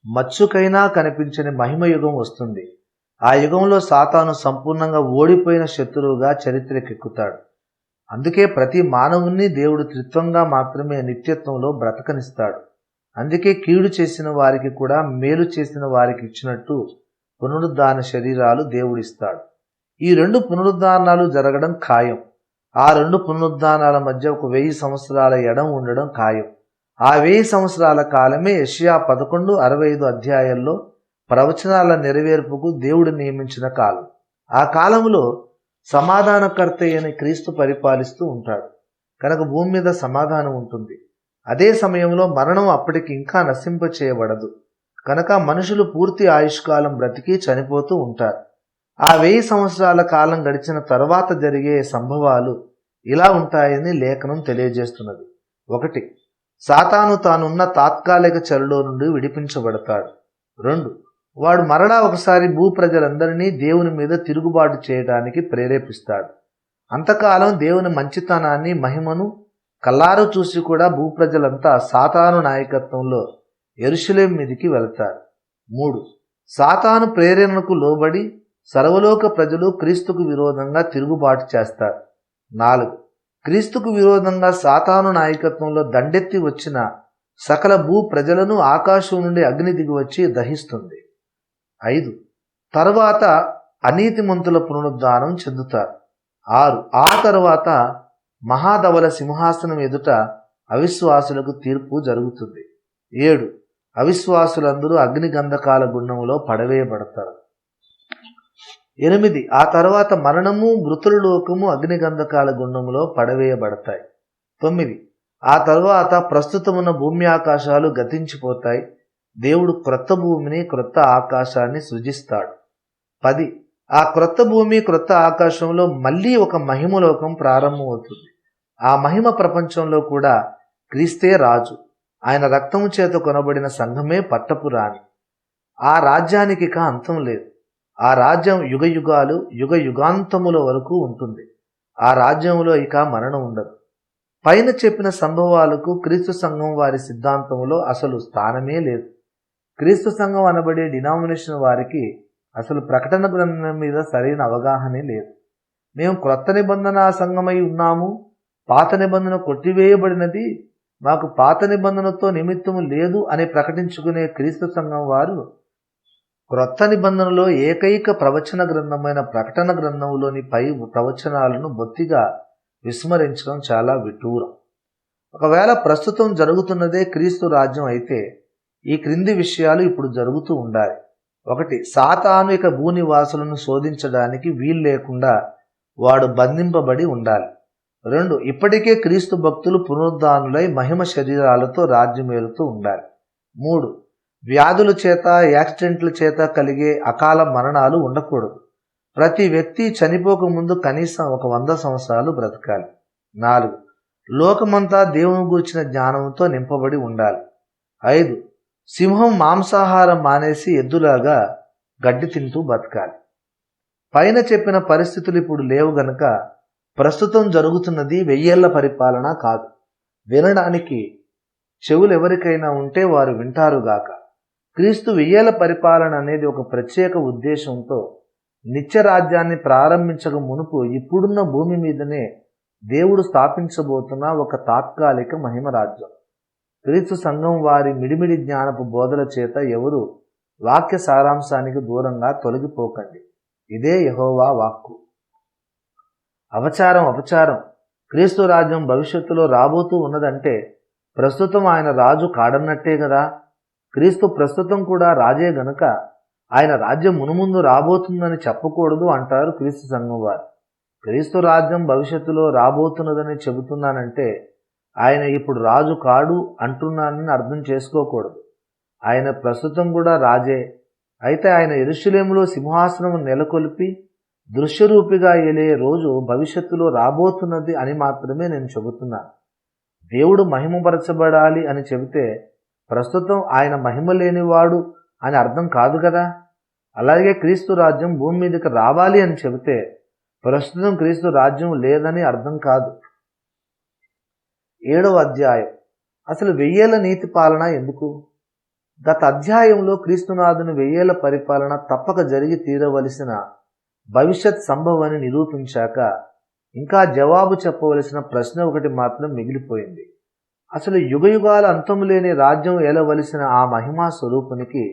మచ్చుకైనా కనిపించని మహిమయుగం వస్తుంది. ఆ యుగంలో సాతాను సంపూర్ణంగా ఓడిపోయిన శత్రువుగా చరిత్రకెక్కుతాడు. అందుకే ప్రతి మానవుణ్ణి దేవుడు త్రిత్వంగా మాత్రమే నిత్యత్వంలో బ్రతకనిస్తాడు. అందుకే కీడు చేసిన వారికి కూడా మేలు చేసిన వారికి ఇచ్చినట్టు పునరుద్ధాన శరీరాలు దేవుడిస్తాడు. ఈ 2 పునరుద్ధానాలు జరగడం ఖాయం. ఆ 2 పునరుద్ధానాల మధ్య ఒక 1000 సంవత్సరాల ఎడం ఉండడం ఖాయం. ఆ 1000 సంవత్సరాల కాలమే యెషయా 11:65 అధ్యాయంలో ప్రవచనాల నెరవేర్పుకు దేవుడు నియమించిన కాలం. ఆ కాలంలో సమాధానకర్త అయిన క్రీస్తు పరిపాలిస్తూ ఉంటాడు కనుక భూమి మీద సమాధానం ఉంటుంది. అదే సమయంలో మరణం అప్పటికి ఇంకా నశింప చేయబడదు కనుక మనుషులు పూర్తి ఆయుష్కాలం బ్రతికి చనిపోతూ ఉంటారు. ఆ 1000 సంవత్సరాల కాలం గడిచిన తర్వాత జరిగే సంభవాలు ఇలా ఉంటాయని లేఖనం తెలియజేస్తున్నది. 1. సాతాను తానున్న తాత్కాలిక చెరలో నుండి విడిపించబడతాడు. 2. వాడు మరలా ఒకసారి భూప్రజలందరినీ దేవుని మీద తిరుగుబాటు చేయడానికి ప్రేరేపిస్తాడు. అంతకాలం దేవుని మంచితనాన్ని మహిమను కల్లారు చూసి కూడా భూప్రజలంతా సాతాను నాయకత్వంలో యెరూషలేము మీదికి వెళతారు. 3. సాతాను ప్రేరణకు లోబడి సర్వలోక ప్రజలు క్రీస్తుకు విరోధంగా తిరుగుబాటు చేస్తారు. 4. క్రీస్తుకు విరోధంగా సాతాను నాయకత్వంలో దండెత్తి వచ్చిన సకల భూ ప్రజలను ఆకాశం నుండి అగ్ని దిగివచ్చి దహిస్తుంది. 5. తర్వాత అనీతిమంతుల పునరుద్ధానం చెందుతారు. 6. ఆ తర్వాత మహాధవల సింహాసనం ఎదుట అవిశ్వాసులకు తీర్పు జరుగుతుంది. 7. అవిశ్వాసులందరూ అగ్ని గంధకాల గుండములో పడవేయబడతారు. 8. ఆ తర్వాత మరణము మృతుల లోకము అగ్ని గంధకాల గుండములో పడవేయబడతాయి. 9. ఆ తర్వాత ప్రస్తుతమున్న భూమి ఆకాశాలు గతించిపోతాయి. దేవుడు క్రొత్త భూమిని క్రొత్త ఆకాశాన్ని సృజిస్తాడు. 10. ఆ క్రొత్త భూమి క్రొత్త ఆకాశంలో మళ్ళీ ఒక మహిమలోకం ప్రారంభమవుతుంది. ఆ మహిమ ప్రపంచంలో కూడా క్రీస్తే రాజు. ఆయన రక్తము చేత కొనబడిన సంఘమే పట్టపు రాణి. ఆ రాజ్యానికి ఇక అంతం లేదు. ఆ రాజ్యం యుగ యుగాలు యుగ యుగాంతముల వరకు ఉంటుంది. ఆ రాజ్యంలో ఇక మరణం ఉండదు. పైన చెప్పిన సంభవాలకు క్రీస్తు సంఘం వారి సిద్ధాంతంలో అసలు స్థానమే లేదు. క్రీస్తు సంఘం అనబడే డినామినేషన్ వారికి అసలు ప్రకటన గ్రంథం మీద సరైన అవగాహనే లేదు. మేము క్రొత్త నిబంధన సంఘమై ఉన్నాము, పాత నిబంధన కొట్టివేయబడినది, మాకు పాత నిబంధనతో నిమిత్తము లేదు అని ప్రకటించుకునే క్రీస్తు సంఘం వారు క్రొత్త నిబంధనలో ఏకైక ప్రవచన గ్రంథమైన ప్రకటన గ్రంథంలోని పై ప్రవచనాలను బొత్తిగా విస్మరించడం చాలా విడ్డూరం. ఒకవేళ ప్రస్తుతం జరుగుతున్నదే క్రీస్తు రాజ్యం అయితే ఈ క్రింది విషయాలు ఇప్పుడు జరుగుతూ ఉండాలి. 1. సాతాను ఇక భూనివాసులను శోధించడానికి వీలు లేకుండా వాడు బంధింపబడి ఉండాలి. 2. ఇప్పటికే క్రీస్తు భక్తులు పునరుద్ధానులై మహిమ శరీరాలతో రాజ్యమేలుతూ ఉండాలి. 3. వ్యాధుల చేత యాక్సిడెంట్ల చేత కలిగే అకాల మరణాలు ఉండకూడదు. ప్రతి వ్యక్తి చనిపోకముందు కనీసం 100 సంవత్సరాలు బ్రతకాలి. 4. లోకమంతా దేవుని గూర్చిన జ్ఞానంతో నింపబడి ఉండాలి. 5. సింహం మాంసాహారం మానేసి ఎద్దులాగా గడ్డి తింటూ బతకాలి. పైన చెప్పిన పరిస్థితులు ఇప్పుడు లేవు గనక ప్రస్తుతం జరుగుతున్నది 1000 ఏళ్ల పరిపాలన కాదు. వినడానికి చెవులు ఎవరికైనా ఉంటే వారు వింటారుగాక. క్రీస్తు 1000 ఏళ్ల పరిపాలన అనేది ఒక ప్రత్యేక ఉద్దేశంతో నిత్య రాజ్యాన్ని ప్రారంభించక మునుపు ఇప్పుడున్న భూమి మీదనే దేవుడు స్థాపించబోతున్న ఒక తాత్కాలిక మహిమ రాజ్యం. క్రీస్తు సంఘం వారి మిడిమిడి జ్ఞానపు బోధల చేత ఎవరు వాక్య సారాంశానికి దూరంగా తొలగిపోకండి. ఇదే యెహోవా వాక్కు. అపచారం. క్రీస్తు రాజ్యం భవిష్యత్తులో రాబోతూ ఉన్నదంటే ప్రస్తుతం ఆయన రాజు కాడన్నట్టే కదా. క్రీస్తు ప్రస్తుతం కూడా రాజే గనుక ఆయన రాజ్యం మునుముందు రాబోతుందని చెప్పకూడదు అంటారు క్రీస్తు సంఘం వారు. క్రీస్తు రాజ్యం భవిష్యత్తులో రాబోతున్నదని చెబుతున్నానంటే ఆయన ఇప్పుడు రాజు కాడు అంటున్నానని అర్థం చేసుకోకూడదు. ఆయన ప్రస్తుతం కూడా రాజే. అయితే ఆయన యెరూషలేములో సింహాసనం నెలకొల్పి దృశ్యరూపిగా ఏలే రోజు భవిష్యత్తులో రాబోతున్నది అని మాత్రమే నేను చెబుతున్నాను. దేవుడు మహిమపరచబడాలి అని చెబితే ప్రస్తుతం ఆయన మహిమ లేనివాడు అని అర్థం కాదు కదా. అలాగే క్రీస్తు రాజ్యం భూమి మీదకి రావాలి అని చెబితే ప్రస్తుతం క్రీస్తు రాజ్యం లేదని అర్థం కాదు. 7వ అధ్యాయం. అసలు 1000 ఏళ్ల నీతి పాలన ఎందుకు? గత అధ్యాయంలో క్రీస్తునాథుని 1000 ఏళ్ల పరిపాలన తప్పక జరిగి తీరవలసిన భవిష్యత్ సంభవాన్ని నిరూపించాక ఇంకా జవాబు చెప్పవలసిన ప్రశ్న ఒకటి మాత్రం మిగిలిపోయింది. అసలు యుగయుగాల అంతము లేని రాజ్యం ఏలవలసిన ఆ మహిమా స్వరూపునికి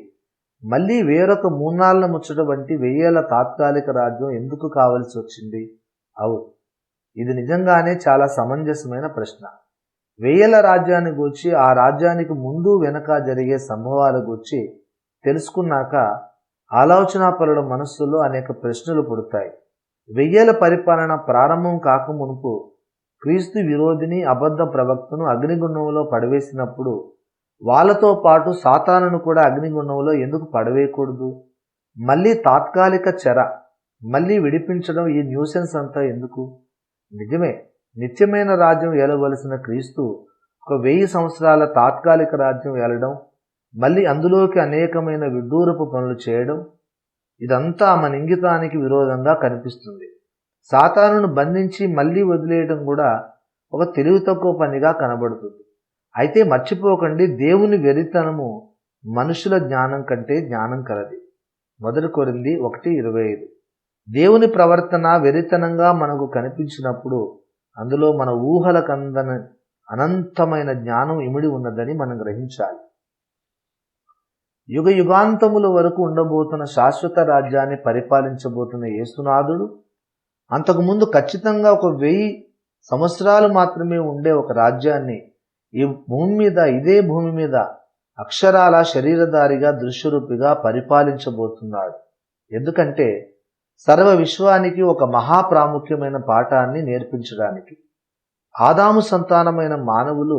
మళ్ళీ వేరొక 3 ముచ్చట వంటి 1000 ఏళ్ల తాత్కాలిక రాజ్యం ఎందుకు కావలసి వచ్చింది? అవును, ఇది నిజంగానే చాలా సమంజసమైన ప్రశ్న. 1000 ఏళ్ల రాజ్యాన్ని గూర్చి, ఆ రాజ్యానికి ముందు వెనక జరిగే సంభవాల గూర్చి తెలుసుకున్నాక ఆలోచనాపరుల మనస్సులో అనేక ప్రశ్నలు పుడతాయి. 1000 పరిపాలన ప్రారంభం కాకమునుపు క్రీస్తు విరోధిని, అబద్ధ ప్రవక్తను అగ్నిగుండంలో పడవేసినప్పుడు వాళ్ళతో పాటు సాతానును కూడా అగ్నిగుండంలో ఎందుకు పడవేయకూడదు? మళ్ళీ తాత్కాలిక చెర, మళ్ళీ విడిపించడం, ఈ న్యూసెన్స్ అంతా ఎందుకు? నిజమే, నిత్యమైన రాజ్యం ఏలవలసిన క్రీస్తు ఒక 1000 సంవత్సరాల తాత్కాలిక రాజ్యం ఏలడం, మళ్ళీ అందులోకి అనేకమైన విడ్డూరపు పనులు చేయడం, ఇదంతా మన ఇంగితానికి విరోధంగా కనిపిస్తుంది. సాతానును బంధించి మళ్ళీ వదిలేయడం కూడా ఒక తెలివి తక్కువ పనిగా కనబడుతుంది. అయితే మర్చిపోకండి, దేవుని వెరితనము మనుషుల జ్ఞానం కంటే జ్ఞానం కలది. 1 కొరింథీ 1:25. దేవుని ప్రవర్తన వెరితనంగా మనకు కనిపించినప్పుడు అందులో మన ఊహల కందని అనంతమైన జ్ఞానం ఇమిడి ఉన్నదని మనం గ్రహించాలి. యుగ యుగాంతముల వరకు ఉండబోతున్న శాశ్వత రాజ్యాన్ని పరిపాలించబోతున్న యేసునాథుడు అంతకుముందు ఖచ్చితంగా ఒక 1000 సంవత్సరాలు మాత్రమే ఉండే ఒక రాజ్యాన్ని ఇదే భూమి మీద అక్షరాల శరీరధారిగా, దృశ్యరూపిగా పరిపాలించబోతున్నాడు. ఎందుకంటే సర్వ విశ్వానికి ఒక మహాప్రాముఖ్యమైన పాఠాన్ని నేర్పించడానికి. ఆదాము సంతానమైన మానవులు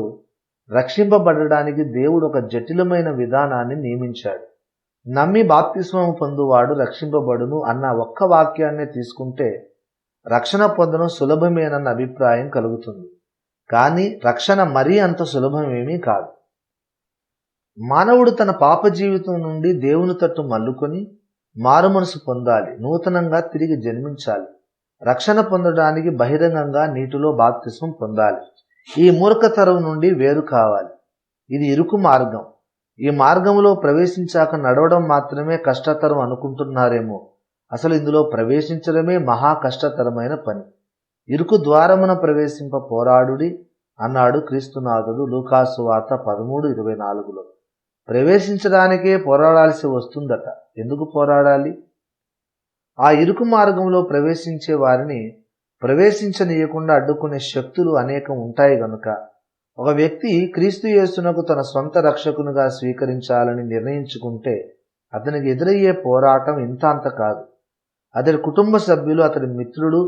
రక్షింపబడడానికి దేవుడు ఒక జటిలమైన విధానాన్ని నియమించాడు. నమ్మి బాప్తిస్మం పొందువాడు రక్షింపబడును అన్న ఒక్క వాక్యాన్నే తీసుకుంటే రక్షణ పొందడం సులభమేనన్న అభిప్రాయం కలుగుతుంది. కానీ రక్షణ మరీ అంత సులభమేమీ కాదు. మానవుడు తన పాప జీవితం నుండి దేవుని తట్టు మల్లుకొని మారుమనసు పొందాలి, నూతనంగా తిరిగి జన్మించాలి. రక్షణ పొందడానికి బహిరంగంగా నీటిలో బాప్తిస్మం పొందాలి. ఈ మూర్ఖతరం నుండి వేరు కావాలి. ఇది ఇరుకు మార్గం. ఈ మార్గంలో ప్రవేశించాక నడవడం మాత్రమే కష్టతరం అనుకుంటున్నారేమో. అసలు ఇందులో ప్రవేశించడమే మహా కష్టతరమైన పని. ఇరుకు ద్వారమున ప్రవేశింప పోరాడుడి అన్నాడు క్రీస్తునాథుడు లూకాసు వార్త 13:24లో. ప్రవేశించడానికే పోరాడాల్సి వస్తుందట. ఎందుకు పోరాడాలి? ఆ ఇరుకు మార్గంలో ప్రవేశించే వారిని ప్రవేశించనీయకుండా అడ్డుకునే శక్తులు అనేకం ఉంటాయి గనుక ఒక వ్యక్తి క్రీస్తు యేసునకు తన సొంత రక్షకునిగా స్వీకరించాలని నిర్ణయించుకుంటే అతనికి ఎదురయ్యే పోరాటం ఇంత అంత కాదు. అతడి కుటుంబ సభ్యులు, అతడి మిత్రుడు,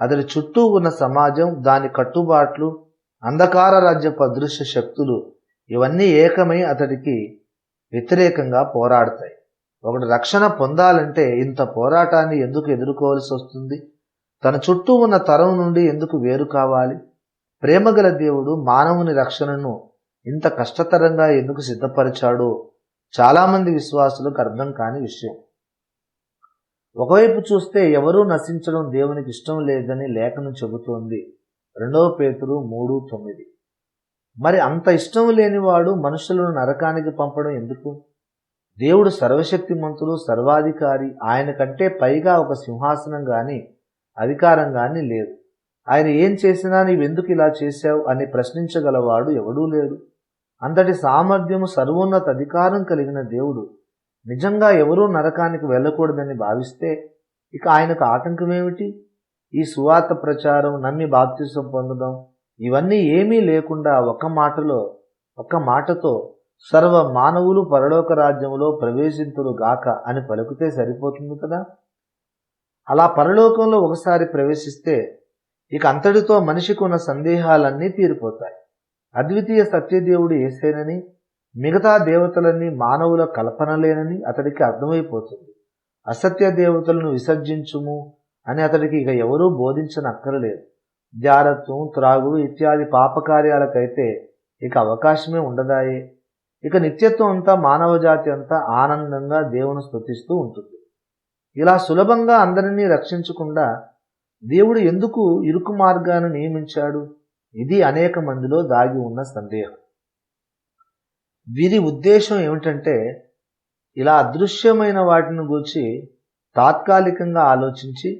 అతడి చుట్టూ ఉన్న సమాజం, దాని కట్టుబాట్లు, అంధకార రాజ్యపు అదృశ్య శక్తులు ఇవన్నీ ఏకమై అతడికి వ్యతిరేకంగా పోరాడతాయి. ఒకటి రక్షణ పొందాలంటే ఇంత పోరాటాన్ని ఎందుకు ఎదుర్కోవాల్సి వస్తుంది? తన చుట్టూ ఉన్న తరం నుండి ఎందుకు వేరు కావాలి? ప్రేమగల దేవుడు మానవుని రక్షణను ఇంత కష్టతరంగా ఎందుకు సిద్ధపరిచాడో చాలామంది విశ్వాసులకు అర్థం కాని విషయం. ఒకవైపు చూస్తే ఎవరూ నశించడం దేవునికి ఇష్టం లేదని లేఖనం చెబుతోంది, 2 పేతురు 3:9. మరి అంత ఇష్టం లేనివాడు మనుషులను నరకానికి పంపడం ఎందుకు? దేవుడు సర్వశక్తిమంతుడు, సర్వాధికారి. ఆయన కంటే పైగా ఒక సింహాసనం గాని అధికారం గాని లేదు. ఆయన ఏం చేసినా నీవెందుకు ఇలా చేశావు అని ప్రశ్నించగలవాడు ఎవడూ లేడు. అంతటి సామర్థ్యము, సర్వోన్నత అధికారం కలిగిన దేవుడు నిజంగా ఎవరూ నరకానికి వెళ్ళకూడదని భావిస్తే ఇక ఆయనకు ఆటంకమేమిటి? ఈ సువార్త ప్రచారం, నమ్మి బాప్తిసం పొందడం ఇవన్నీ ఏమీ లేకుండా ఒక్క మాటతో సర్వ మానవులు పరలోక రాజ్యంలో ప్రవేశింతురు గాక అని పలుకుతే సరిపోతుంది కదా. అలా పరలోకంలో ఒకసారి ప్రవేశిస్తే ఇక అంతటితో మనిషికి ఉన్న సందేహాలన్నీ తీరిపోతాయి. అద్వితీయ సత్యదేవుడు యేసేనని, మిగతా దేవతలన్నీ మానవుల కల్పనలేనని అతడికి అర్థమైపోతుంది. అసత్య దేవతలను విసర్జించుము అని అతడికి ఇక ఎవరూ బోధించనక్కరలేదు. జారత్వం, త్రాగుడు ఇత్యాది పాపకార్యాలకైతే ఇక అవకాశమే ఉండదాయే. ఇక నిత్యత్వం అంతా మానవజాతి అంతా ఆనందంగా దేవుని స్తుతిస్తూ ఉంటుంది. ఇలా సులభంగా అందరినీ రక్షించకుండా దేవుడు ఎందుకు ఇరుకు మార్గాన్ని నియమించాడు? ఇది అనేక మందిలో దాగి ఉన్న సందేహం. వీరి ఉద్దేశం ఏమిటంటే ఇలా అదృశ్యమైన వాటిని గూర్చి తాత్కాలికంగా ఆలోచించి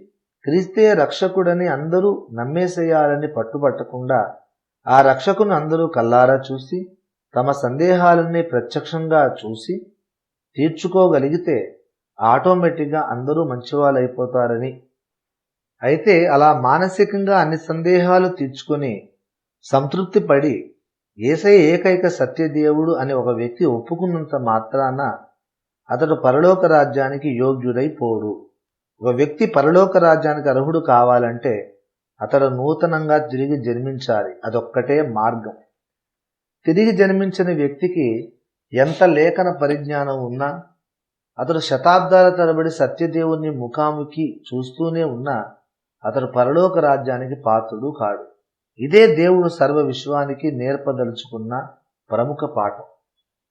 క్రీస్తే రక్షకుడని అందరూ నమ్మేసేయాలని పట్టుబట్టకుండా ఆ రక్షకుని అందరూ కల్లారా చూసి తమ సందేహాలన్నీ ప్రత్యక్షంగా చూసి తీర్చుకోగలిగితే ఆటోమేటిక్గా అందరూ మంచివాళ్ళైపోతారని. అయితే అలా మానసికంగా అన్ని సందేహాలు తీర్చుకొని సంతృప్తి పడి యేసయ్య ఏకైక సత్యదేవుడు అని ఒక వ్యక్తి ఒప్పుకున్నంత మాత్రాన అతడు పరలోక రాజ్యానికి యోగ్యుడైపోడు. ఒక వ్యక్తి పరలోక రాజ్యానికి అర్హుడు కావాలంటే అతడు నూతనంగా తిరిగి జన్మించాలి. అదొక్కటే మార్గం. తిరిగి జన్మించిన వ్యక్తికి ఎంత లేఖన పరిజ్ఞానం ఉన్నా, అతడు శతాబ్దాల తరబడి సత్యదేవుని ముఖాముఖి చూస్తూనే ఉన్నా అతడు పరలోక రాజ్యానికి పాత్రుడు కాడు. ఇదే దేవుడు సర్వ విశ్వానికి నేర్పదలుచుకున్న ప్రముఖ పాఠం.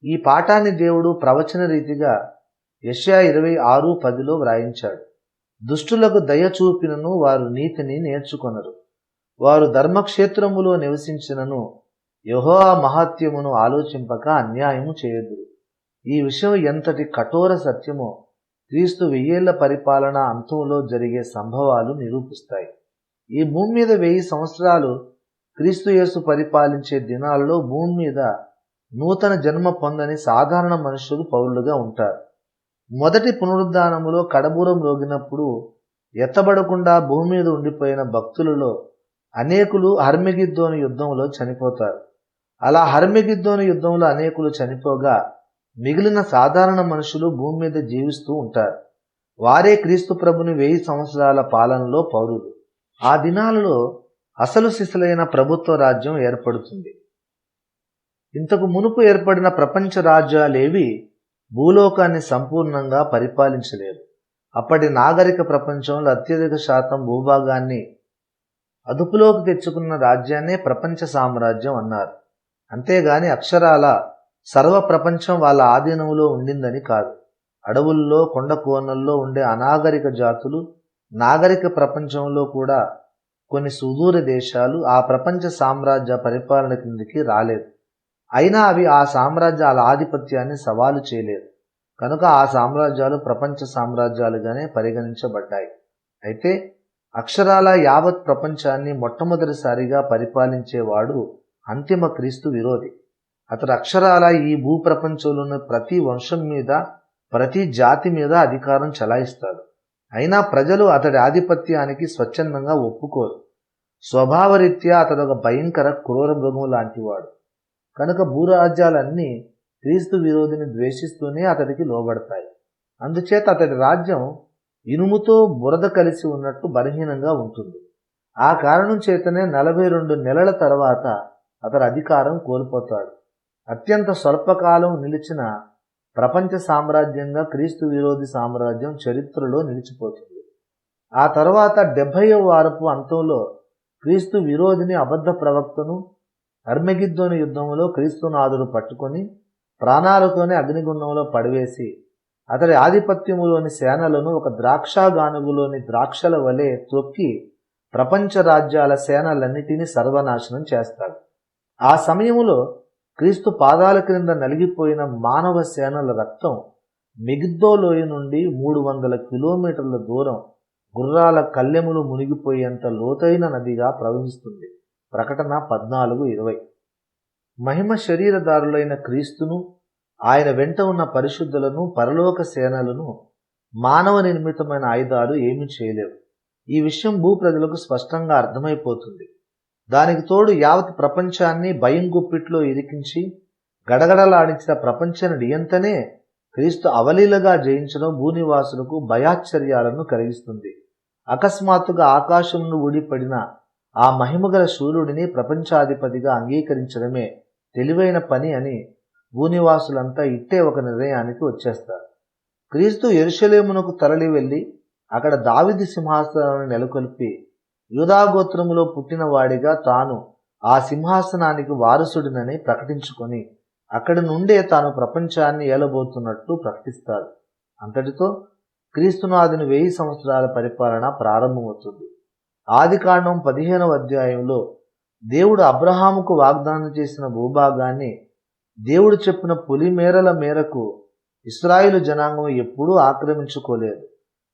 ఈ పాఠాన్ని దేవుడు ప్రవచన రీతిగా యెషయా 26:10 వ్రాయించాడు. దుష్టులకు దయ చూపినను వారు నీతిని నేర్చుకొనరు. వారు ధర్మక్షేత్రములో నివసించినను యెహోవా మహాత్యమును ఆలోచింపక అన్యాయము చేయుదురు. ఈ విషయం ఎంతటి కఠోర సత్యమో క్రీస్తు 1000 పరిపాలన అంతంలో జరిగే సంభవాలు నిరూపిస్తాయి. ఈ భూమి మీద 1000 సంవత్సరాలు క్రీస్తు యేసు పరిపాలించే దినాల్లో భూమి మీద నూతన జన్మ పొందని సాధారణ మనుషులు పౌరులుగా ఉంటారు. మొదటి పునరుద్ధానములో కడబూరం రోగినప్పుడు ఎత్తబడకుండా భూమి మీద ఉండిపోయిన భక్తులలో అనేకులు హర్మెగిద్దోను యుద్ధంలో చనిపోతారు. అలా హర్మెగిద్దోను యుద్ధంలో అనేకులు చనిపోగా మిగిలిన సాధారణ మనుషులు భూమి మీద జీవిస్తూ ఉంటారు. వారే క్రీస్తు ప్రభుని 1000 సంవత్సరాల పాలనలో పౌరులు. ఆ దినాలలో అసలు సిసలైన ప్రభుత్వ రాజ్యం ఏర్పడుతుంది. ఇంతకు మునుపు ఏర్పడిన ప్రపంచ రాజ్యాలేవి భూలోకాన్ని సంపూర్ణంగా పరిపాలించలేదు. అప్పటి నాగరిక ప్రపంచంలో అత్యధిక శాతం భూభాగాన్ని అదుపులోకి తెచ్చుకున్న రాజ్యాన్నే ప్రపంచ సామ్రాజ్యం అన్నారు. అంతేగాని అక్షరాల సర్వ ప్రపంచం వాళ్ళ ఆధీనంలో ఉండిందని కాదు. అడవుల్లో కొండ కోనల్లో ఉండే అనాగరిక జాతులు నాగరిక ప్రపంచంలో కూడా కొన్ని సుదూర దేశాలు ఆ ప్రపంచ సామ్రాజ్య పరిపాలన కిందికి రాలేదు. అయినా అవి ఆ సామ్రాజ్యాల ఆధిపత్యాన్ని సవాలు చేయలేదు. కనుక ఆ సామ్రాజ్యాలు ప్రపంచ సామ్రాజ్యాలుగానే పరిగణించబడ్డాయి. అయితే అక్షరాల యావత్ ప్రపంచాన్ని మొట్టమొదటిసారిగా పరిపాలించేవాడు అంతిమ క్రీస్తు విరోధి. అతడు అక్షరాల ఈ భూప్రపంచంలోని ప్రతి వంశం మీద ప్రతి జాతి మీద అధికారం చెలాయిస్తాడు. అయినా ప్రజలు అతడి ఆధిపత్యానికి స్వచ్ఛందంగా ఒప్పుకోరు. స్వభావరీత్యా అతడు ఒక భయంకర క్రూర మృగం లాంటివాడు. కనుక భూరాజ్యాలన్నీ క్రీస్తు విరోధిని ద్వేషిస్తూనే అతడికి లోబడతాయి. అందుచేత అతడి రాజ్యం ఇనుముతో బురద కలిసి ఉన్నట్టు బలహీనంగా ఉంటుంది. ఆ కారణం చేతనే 42 నెలల తర్వాత అతడు అధికారం కోల్పోతాడు. అత్యంత స్వల్పకాలం నిలిచిన ప్రపంచ సామ్రాజ్యంగా క్రీస్తు విరోధి సామ్రాజ్యం చరిత్రలో నిలిచిపోతుంది. ఆ తర్వాత 70వ వారపు అంతంలో క్రీస్తు విరోధిని అబద్ధ ప్రవక్తను హర్మెగిద్దోను యుద్ధంలో క్రీస్తునాథుడు పట్టుకొని ప్రాణాలతోనే అగ్నిగుండంలో పడివేసి అతడి ఆధిపత్యములోని సేనలను ఒక ద్రాక్షగానుగులోని ద్రాక్షల వలె తొక్కి ప్రపంచ రాజ్యాల సేనలన్నిటినీ సర్వనాశనం చేస్తాడు. ఆ సమయంలో క్రీస్తు పాదాల క్రింద నలిగిపోయిన మానవ సేనల రక్తం మెగిద్దో లోయ నుండి 300 కిలోమీటర్ల దూరం గుర్రాల కళ్ళెములు మునిగిపోయేంత లోతైన నదిగా ప్రవహిస్తుంది. ప్రకటన 14:20. మహిమ శరీరదారులైన క్రీస్తును ఆయన వెంట ఉన్న పరిశుద్ధులను పరలోక సేనలను మానవ నిర్మితమైన ఆయుధాలు ఏమీ చేయలేవు. ఈ విషయం భూప్రజలకు స్పష్టంగా అర్థమైపోతుంది. దానికి తోడు యావత్ ప్రపంచాన్ని భయం గుప్పిట్లో ఇరికించి గడగడలాడించిన ప్రపంచ నియంతనే క్రీస్తు అవలీలగా జయించడం భూనివాసులకు భయాశ్చర్యాలను కలిగిస్తుంది. అకస్మాత్తుగా ఆకాశం నుండి ఊడిపడిన ఆ మహిమగల సూర్యుడిని ప్రపంచాధిపతిగా అంగీకరించడమే తెలివైన పని అని భూనివాసులంతా ఇట్టే ఒక నిర్ణయానికి వచ్చేస్తారు. క్రీస్తు యెరూషలేమునకు తరలి వెళ్ళి అక్కడ దావీదు సింహాసనాన్ని నెలకొల్పి యూదాగోత్రములో పుట్టిన వాడిగా తాను ఆ సింహాసనానికి వారసుడినని ప్రకటించుకొని అక్కడి నుండే తాను ప్రపంచాన్ని ఏలబోతున్నట్టు ప్రకటిస్తాడు. అంతటితో క్రీస్తునాథుని 1000 సంవత్సరాల పరిపాలన ప్రారంభమవుతుంది. ఆదికాండం 15వ అధ్యాయంలో దేవుడు అబ్రహాముకు వాగ్దానం చేసిన భూభాగాన్ని దేవుడు చెప్పిన పొలిమేరల మేరకు ఇశ్రాయేలు జనాంగం ఎప్పుడూ ఆక్రమించుకోలేదు.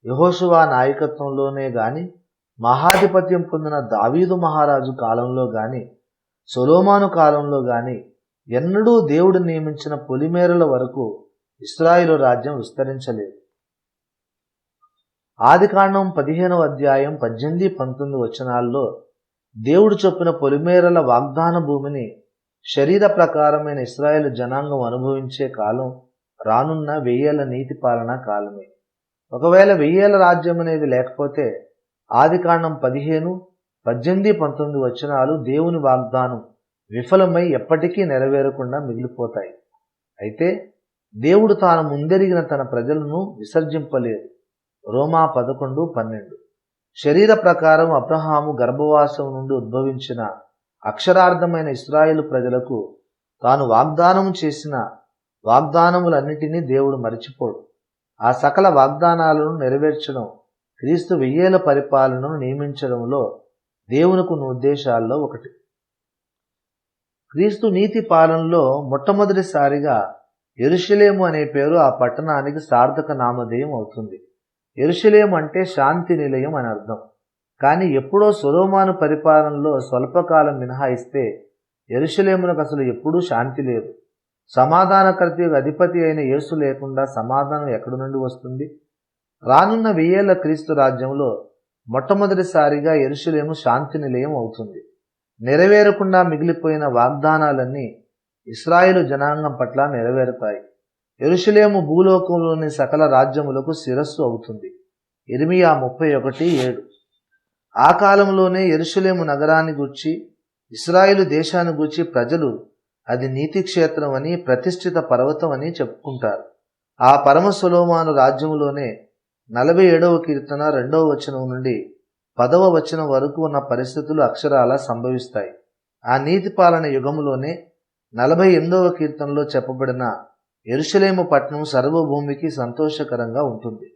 యెహోషువ నాయకత్వంలోనే గాని మహాధిపత్యం పొందిన దావీదు మహారాజు కాలంలో గాని సొలొమోను కాలంలో గాని ఎన్నడూ దేవుడు నియమించిన పొలిమేరల వరకు ఇశ్రాయేలు రాజ్యం విస్తరించలేదు. ఆదికాండం 15వ అధ్యాయం 18-19 వచనాల్లో దేవుడు చెప్పిన పొలిమేరల వాగ్దాన భూమిని శరీర ప్రకారమైన ఇశ్రాయేలు జనాంగం అనుభవించే కాలం రానున్న 1000 నీతి పాలన కాలమే. ఒకవేళ 1000 రాజ్యం అనేది లేకపోతే ఆదికాండం 15, 18, 19 వచనాలు దేవుని వాగ్దానం విఫలమై ఎప్పటికీ నెరవేరకుండా మిగిలిపోతాయి. అయితే దేవుడు తాను ముందెరిగిన తన ప్రజలను విసర్జింపలేదు. రోమా 11:12. శరీర ప్రకారం అబ్రహాము గర్భవాసం నుండి ఉద్భవించిన అక్షరార్థమైన ఇశ్రాయేలు ప్రజలకు తాను వాగ్దానం చేసిన వాగ్దానములన్నిటినీ దేవుడు మరిచిపోడు. ఆ సకల వాగ్దానాలను నెరవేర్చడం, క్రీస్తు 1000 పరిపాలనను నియమించడంలో దేవునికున్న ఉద్దేశాల్లో ఒకటి. క్రీస్తు నీతి పాలనలో మొట్టమొదటిసారిగా యెరూషలేము అనే పేరు ఆ పట్టణానికి సార్థక నామధేయం అవుతుంది. యెరూషలేము అంటే శాంతి నిలయం అని అర్థం. కానీ ఎప్పుడో సొలొమోను పరిపాలనలో స్వల్పకాలం మినహాయిస్తే యెరూషలేమునకు అసలు ఎప్పుడూ శాంతి లేదు. సమాధానకర్తకు అధిపతి అయిన యేసు లేకుండా సమాధానం ఎక్కడి నుండి వస్తుంది? రానున్న 1000 క్రీస్తు రాజ్యంలో మొట్టమొదటిసారిగా యెరూషలేము శాంతి నిలయం అవుతుంది. నెరవేరకుండా మిగిలిపోయిన వాగ్దానాలన్నీ ఇశ్రాయేలు జనాంగం పట్ల నెరవేరుతాయి. యెరూషలేము భూలోకంలోని సకల రాజ్యములకు శిరస్సు అవుతుంది. ఇర్మియా 31:7. ఆ కాలంలోనే యెరూషలేము నగరాన్ని గూర్చి, ఇశ్రాయేలు దేశాన్ని గూర్చి ప్రజలు అది నీతి క్షేత్రం అని, ప్రతిష్ఠిత పర్వతం అని చెప్పుకుంటారు. ఆ పరమ సొలొమోను రాజ్యములోనే 47వ కీర్తన 2వ వచనం నుండి 10వ వచనం వరకు ఉన్న పరిస్థితులు అక్షరాలా సంభవిస్తాయి. ఆ నీతి పాలన యుగములోనే 48వ కీర్తనలో చెప్పబడిన యెరూషలేము పట్టణం సర్వభూమికి సంతోషకరంగా ఉంటుంది.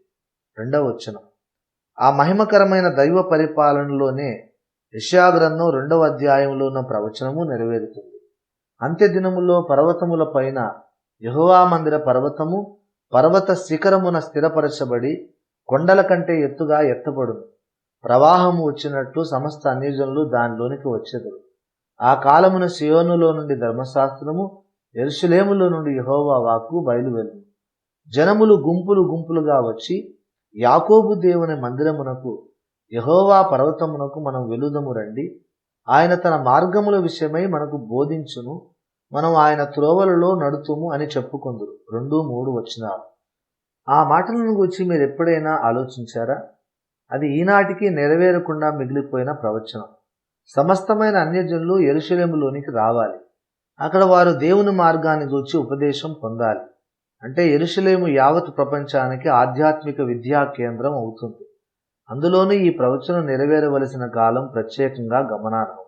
2వ వచనం. ఆ మహిమకరమైన దైవ పరిపాలనలోనే యెషయా గ్రంథం 2వ అధ్యాయంలో ఉన్న ప్రవచనము నెరవేరుతుంది. అంత్య దినములో పర్వతముల పైన యెహోవా మందిర పర్వతము పర్వత శిఖరమున స్థిరపరచబడి కొండల కంటే ఎత్తుగా ఎత్తబడును. ప్రవాహము వచ్చినట్లు సమస్త అన్యజనులు దానిలోనికి వచ్చెదరు. ఆ కాలమున సియోనులో నుండి ధర్మశాస్త్రము, యెరూషలేములో నుండి యెహోవా వాక్కు బయలువెళ్ళును. జనములు గుంపులు గుంపులుగా వచ్చి యాకోబు దేవుని మందిరమునకు, యెహోవా పర్వతమునకు మనం వెలుదము రండి. ఆయన తన మార్గముల విషయమై మనకు బోధించును, మనం ఆయన త్రోవలలో నడుతుము అని చెప్పుకొందురు. 2-3 వచనాలు. ఆ మాటలను గురించి మీరు ఎప్పుడైనా ఆలోచించారా? అది ఈనాటికి నెరవేరకుండా మిగిలిపోయిన ప్రవచనం. సమస్తమైన అన్యజనులు యెరూషలేములోనికి రావాలి. అక్కడ వారు దేవుని మార్గాన్ని గూర్చి ఉపదేశం పొందాలి. అంటే యెరూషలేము యావత్ ప్రపంచానికి ఆధ్యాత్మిక విద్యా కేంద్రం అవుతుంది. అందులోనూ ఈ ప్రవచనం నెరవేరవలసిన కాలం ప్రత్యేకంగా గమనార్హం.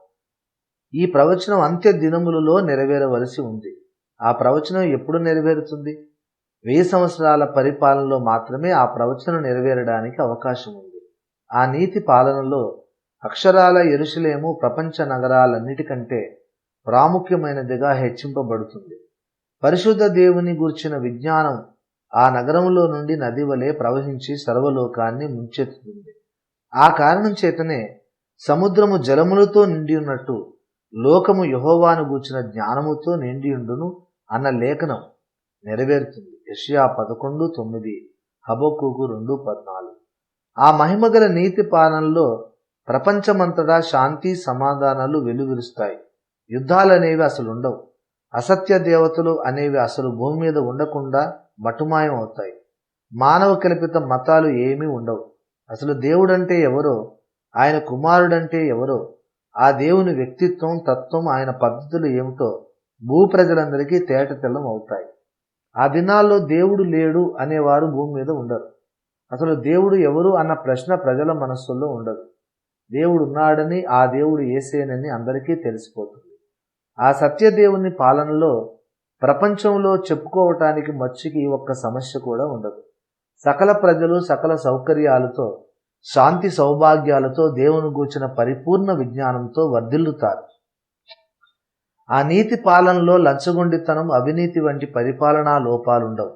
ఈ ప్రవచనం అంత్య దినములలో నెరవేరవలసి ఉంది. ఆ ప్రవచనం ఎప్పుడు నెరవేరుతుంది? 1000 సంవత్సరాల పరిపాలనలో మాత్రమే ఆ ప్రవచనం నెరవేరడానికి అవకాశం ఉంది. ఆ నీతి పాలనలో అక్షరాల యెరూషలేము ప్రపంచ నగరాలన్నిటికంటే ప్రాముఖ్యమైనదిగా హెచ్చింపబడుతుంది. పరిశుద్ధ దేవుని గూర్చిన విజ్ఞానం ఆ నగరంలో నుండి నది వలె ప్రవహించి సర్వలోకాన్ని ముంచెత్తుతుంది. ఆ కారణం చేతనే సముద్రము జలములతో నిండి ఉన్నట్టు లోకము యెహోవాను గూర్చిన జ్ఞానముతో నిండియుండును అన్న లేఖనం నెరవేరుతుంది. యెషయా 11:9, హబక్కూకు 2:14. ఆ మహిమగల నీతి పాలనలో ప్రపంచమంతటా శాంతి సమాధానాలు వెలువరుస్తాయి. యుద్ధాలనేవి అసలు ఉండవు. అసత్య దేవతలు అనేవి అసలు భూమి మీద ఉండకుండా మటుమాయం అవుతాయి. మానవ కల్పిత మతాలు ఏమీ ఉండవు. అసలు దేవుడంటే ఎవరో, ఆయన కుమారుడంటే ఎవరో, ఆ దేవుని వ్యక్తిత్వం, తత్వం, ఆయన పద్ధతులు ఏమిటో భూప్రజలందరికీ తేటతెల్లం అవుతాయి. ఆ దినాల్లో దేవుడు లేడు అనేవారు భూమి మీద ఉండరు. అసలు దేవుడు ఎవరు అన్న ప్రశ్న ప్రజల మనస్సుల్లో ఉండదు. దేవుడు ఉన్నాడని, ఆ దేవుడు యేసేనని అందరికీ తెలిసిపోతుంది. ఆ సత్యదేవుని పాలనలో ప్రపంచంలో చెప్పుకోవటానికి మచ్చికి ఒక్క సమస్య కూడా ఉండదు. సకల ప్రజలు సకల సౌకర్యాలతో, శాంతి సౌభాగ్యాలతో, దేవుని గూర్చిన పరిపూర్ణ విజ్ఞానంతో వర్ధిల్లుతారు. ఆ నీతి పాలనలో లంచగొండితనం, అవినీతి వంటి పరిపాలనా లోపాలుండవు.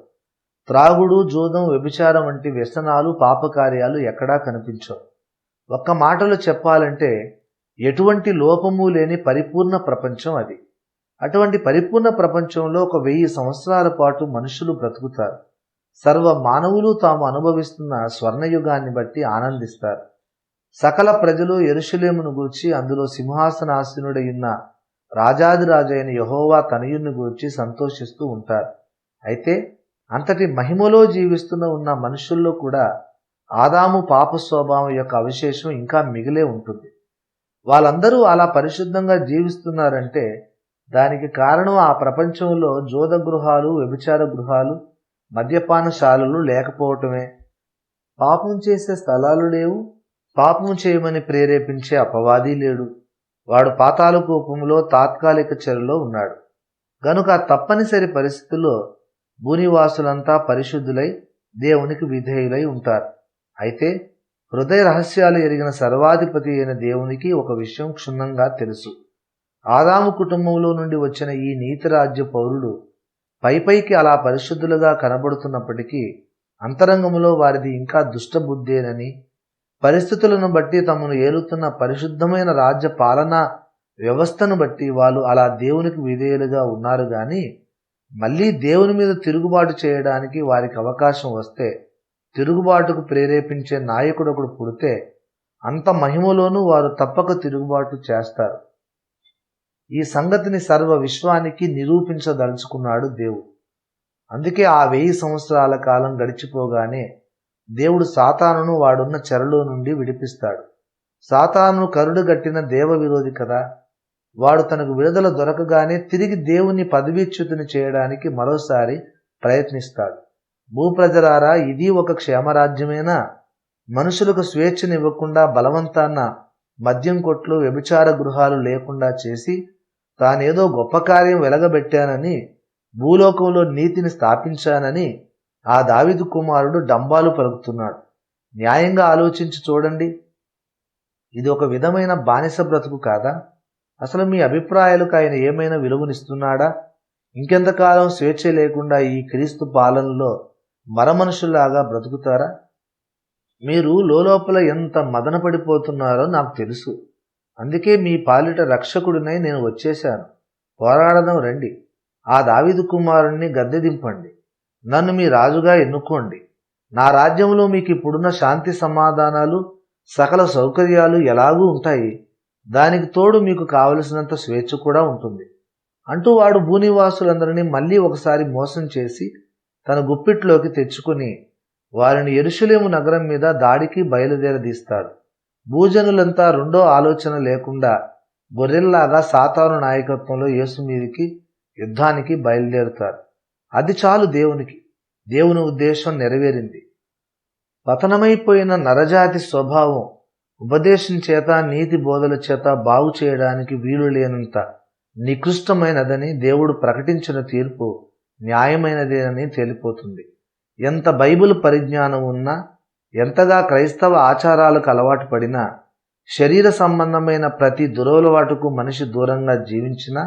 త్రాగుడు, జూదం, వ్యభిచారం వంటి వ్యసనాలు, పాపకార్యాలు ఎక్కడా కనిపించవు. ఒక్క మాటలో చెప్పాలంటే ఎటువంటి లోపము లేని పరిపూర్ణ ప్రపంచం అది. అటువంటి పరిపూర్ణ ప్రపంచంలో 1000 సంవత్సరాల పాటు మనుషులు బ్రతుకుతారు. సర్వ మానవులు తాము అనుభవిస్తున్న స్వర్ణయుగాన్ని బట్టి ఆనందిస్తారు. సకల ప్రజలు యెరూషలేమును గూర్చి, అందులో సింహాసనాసీనుడై ఉన్న రాజాదిరాజైన యెహోవా తనయుని గూర్చి సంతోషిస్తూ ఉంటారు. అయితే అంతటి మహిమలో జీవిస్తున్న ఉన్న మనుషుల్లో కూడా ఆదాము పాప స్వభావం యొక్క అవశేషం ఇంకా మిగిలే ఉంటుంది. వాళ్ళందరూ అలా పరిశుద్ధంగా జీవిస్తున్నారంటే దానికి కారణం ఆ ప్రపంచంలో జోద గృహాలు, వ్యభిచార గృహాలు, మద్యపానశాలలు లేకపోవటమే. పాపం చేసే స్థలాలు లేవు, పాపం చేయమని ప్రేరేపించే అపవాది లేడు. వాడు పాతాళ కూపంలో తాత్కాలిక చెరలో ఉన్నాడు. గనుక తప్పనిసరి పరిస్థితుల్లో భూనివాసులంతా పరిశుద్ధులై దేవునికి విధేయులై ఉంటారు. అయితే హృదయ రహస్యాలు ఎరిగిన సర్వాధిపతి అయిన దేవునికి ఒక విషయం క్షుణ్ణంగా తెలుసు. ఆదాము కుటుంబంలో నుండి వచ్చిన ఈ నీతిరాజ్య పౌరులు పైపైకి అలా పరిశుద్ధులుగా కనబడుతున్నప్పటికీ అంతరంగంలో వారిది ఇంకా దుష్టబుద్ధేనని, పరిస్థితులను బట్టి తమను ఏలుతున్న పరిశుద్ధమైన రాజ్య పాలనా వ్యవస్థను బట్టి వాళ్ళు అలా దేవునికి విధేయులుగా ఉన్నారు. కానీ మళ్ళీ దేవుని మీద తిరుగుబాటు చేయడానికి వారికి అవకాశం వస్తే, తిరుగుబాటుకు ప్రేరేపించే నాయకుడు ఒకడు పుడితే అంత మహిమలోనూ వారు తప్పక తిరుగుబాటు చేస్తారు. ఈ సంగతిని సర్వ విశ్వానికి నిరూపించదలుచుకున్నాడు దేవుడు. అందుకే ఆ 1000 సంవత్సరాల కాలం గడిచిపోగానే దేవుడు సాతానును వాడున్న చెరలో నుండి విడిపిస్తాడు. సాతాను కరుడుగట్టిన దేవ విరోధి కదా. వాడు తనకు విడుదల దొరకగానే తిరిగి దేవుని పదవీచ్యుతిని చేయడానికి మరోసారి ప్రయత్నిస్తాడు. భూప్రజలారా, ఇది ఒక క్షేమరాజ్యమేనా? మనుషులకు స్వేచ్ఛనివ్వకుండా బలవంతాన మద్యం కొట్లు, వ్యభిచార గృహాలు లేకుండా చేసి తానేదో గొప్ప కార్యం వెలగబెట్టానని, భూలోకంలో నీతిని స్థాపించానని ఆ దావీదు కుమారుడు డంబాలు పలుకుతున్నాడు. న్యాయంగా ఆలోచించి చూడండి, ఇది ఒక విధమైన బానిస బ్రతుకు కాదా? అసలు మీ అభిప్రాయాలకు ఆయన ఏమైనా విలువనిస్తున్నాడా? ఇంకెంతకాలం స్వేచ్ఛ లేకుండా ఈ క్రీస్తు పాలనలో మరమనుషుల్లాగా బ్రతుకుతారా? మీరు లోపల ఎంత మదన పడిపోతున్నారో నాకు తెలుసు. అందుకే మీ పాలిట రక్షకుడినై నేను వచ్చేశాను. పోరాడదాం రండి. ఆ దావీదు కుమారుణ్ణి గద్దె దింపండి. నన్ను మీ రాజుగా ఎన్నుకోండి. నా రాజ్యంలో మీకు ఇప్పుడున్న శాంతి సమాధానాలు, సకల సౌకర్యాలు ఎలాగూ ఉంటాయి. దానికి తోడు మీకు కావలసినంత స్వేచ్ఛ కూడా ఉంటుంది అంటూ వాడు భూనివాసులందరినీ మళ్ళీ ఒకసారి మోసం చేసి తన గుప్పిట్లోకి తెచ్చుకుని వారిని యెరూషలేము నగరం మీద దాడికి బయలుదేరదీస్తాడు. భూజనులంతా రెండో ఆలోచన లేకుండా గొర్రెల్లాగా సాతాను నాయకత్వంలో యేసు మీదికి యుద్ధానికి బయలుదేరుతారు. అది చాలు దేవునికి. దేవుని ఉద్దేశం నెరవేరింది. పతనమైపోయిన నరజాతి స్వభావం ఉపదేశం చేత, నీతి బోధల చేత బాగు చేయడానికి వీలు లేనంత నికృష్టమైనదని దేవుడు ప్రకటించిన తీర్పు న్యాయమైనదేనని తేలిపోతుంది. ఎంత బైబిల్ పరిజ్ఞానం ఉన్నా, ఎంతగా క్రైస్తవ ఆచారాలకు అలవాటు పడినా, శరీర సంబంధమైన ప్రతి దురలవాటుకు మనిషి దూరంగా జీవించినా